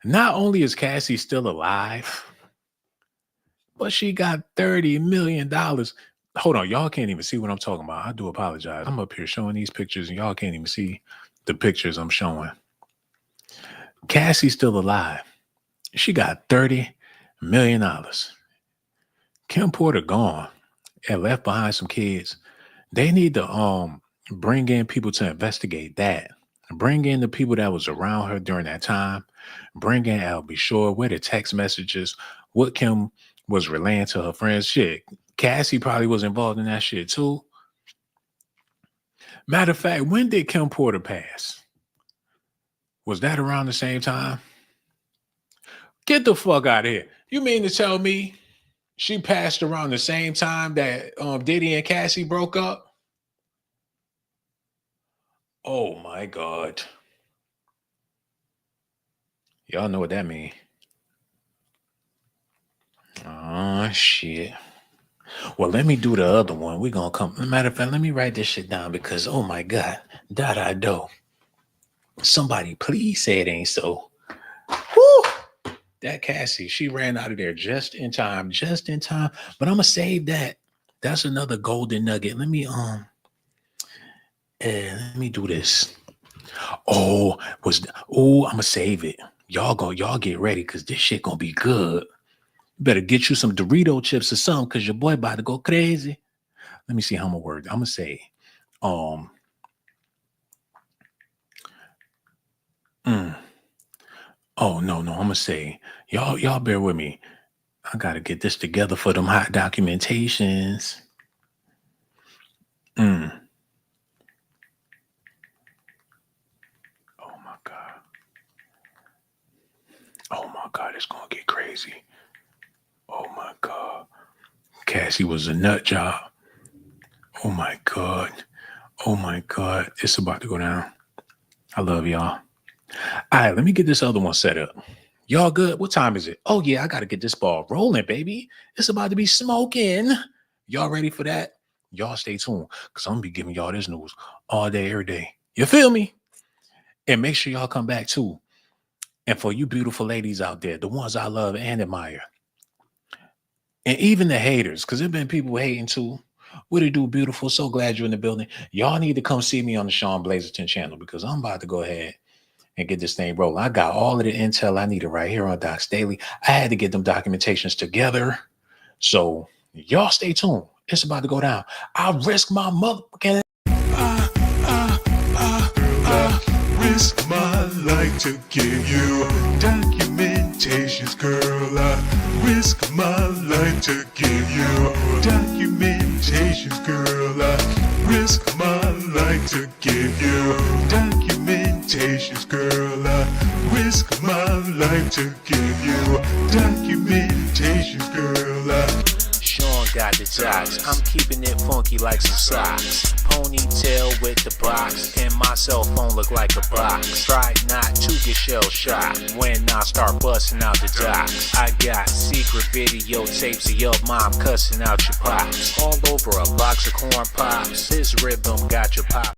Not only is Cassie still alive, but she got $30 million. Hold on, y'all can't even see what I'm talking about. I do apologize. I'm up here showing these pictures and y'all can't even see the pictures I'm showing. Cassie's still alive. She got $30 million. Kim Porter gone and left behind some kids. They need to bring in people to investigate that. Bring in the people that was around her during that time. Bring in Al B. Shore, where the text messages, what Kim was relaying to her friends. Shit, Cassie probably was involved in that shit too. Matter of fact, when did Kim Porter pass? Was that around the same time? Get the fuck out of here. You mean to tell me she passed around the same time that Diddy and Cassie broke up? Oh my God. Y'all know what that means. Oh shit. Well, let me do the other one. We're gonna come. Matter of fact, let me write this shit down because oh my God. Da-da-do. Somebody please say it ain't so. Woo! That Cassie, she ran out of there just in time. But I'm gonna save that. That's another golden nugget. Let me do this. I'm gonna save it. Y'all get ready because this shit gonna be good. You better get you some Dorito chips or something because your boy about to go crazy. Let me see how I'm gonna word. I'm gonna say, Oh no, I'm gonna say, y'all bear with me. I gotta get this together for them hot documentations. Oh my God. Oh my God, it's gonna get crazy. Oh my God. Cassie was a nut job. Oh my God. Oh my God. It's about to go down. I love y'all. All right, let me get this other one set up. Y'all good? What time is it? Oh yeah, I gotta get this ball rolling, baby. It's about to be smoking. Y'all ready for that? Y'all stay tuned because I'm gonna be giving y'all this news all day, every day. You feel me? And make sure y'all come back too. And for you beautiful ladies out there, the ones I love and admire, and even the haters, because there have been people hating too. What it do, beautiful? So glad you're in the building. Y'all need to come see me on the Sean Blazerton channel because I'm about to go ahead and get this thing rolling. I got all of the intel I needed right here on Docs Daily. I had to get them documentations together. So y'all stay tuned. It's about to go down. I'll risk my motherfucking
risk my life to give you documentations, girl. I risk my life to give you documentations, girl. I risk my life to give you documentations, girl. I risk my life to give you documentations, girl.
Sean got the jocks. I'm keeping it funky like some socks. Ponytail with the box, and my cell phone look like a box. Try not to get shell shocked when I start busting out the docs. I got secret videotapes of your mom cussing out your pops all over a box of corn pops. This rhythm got your pop.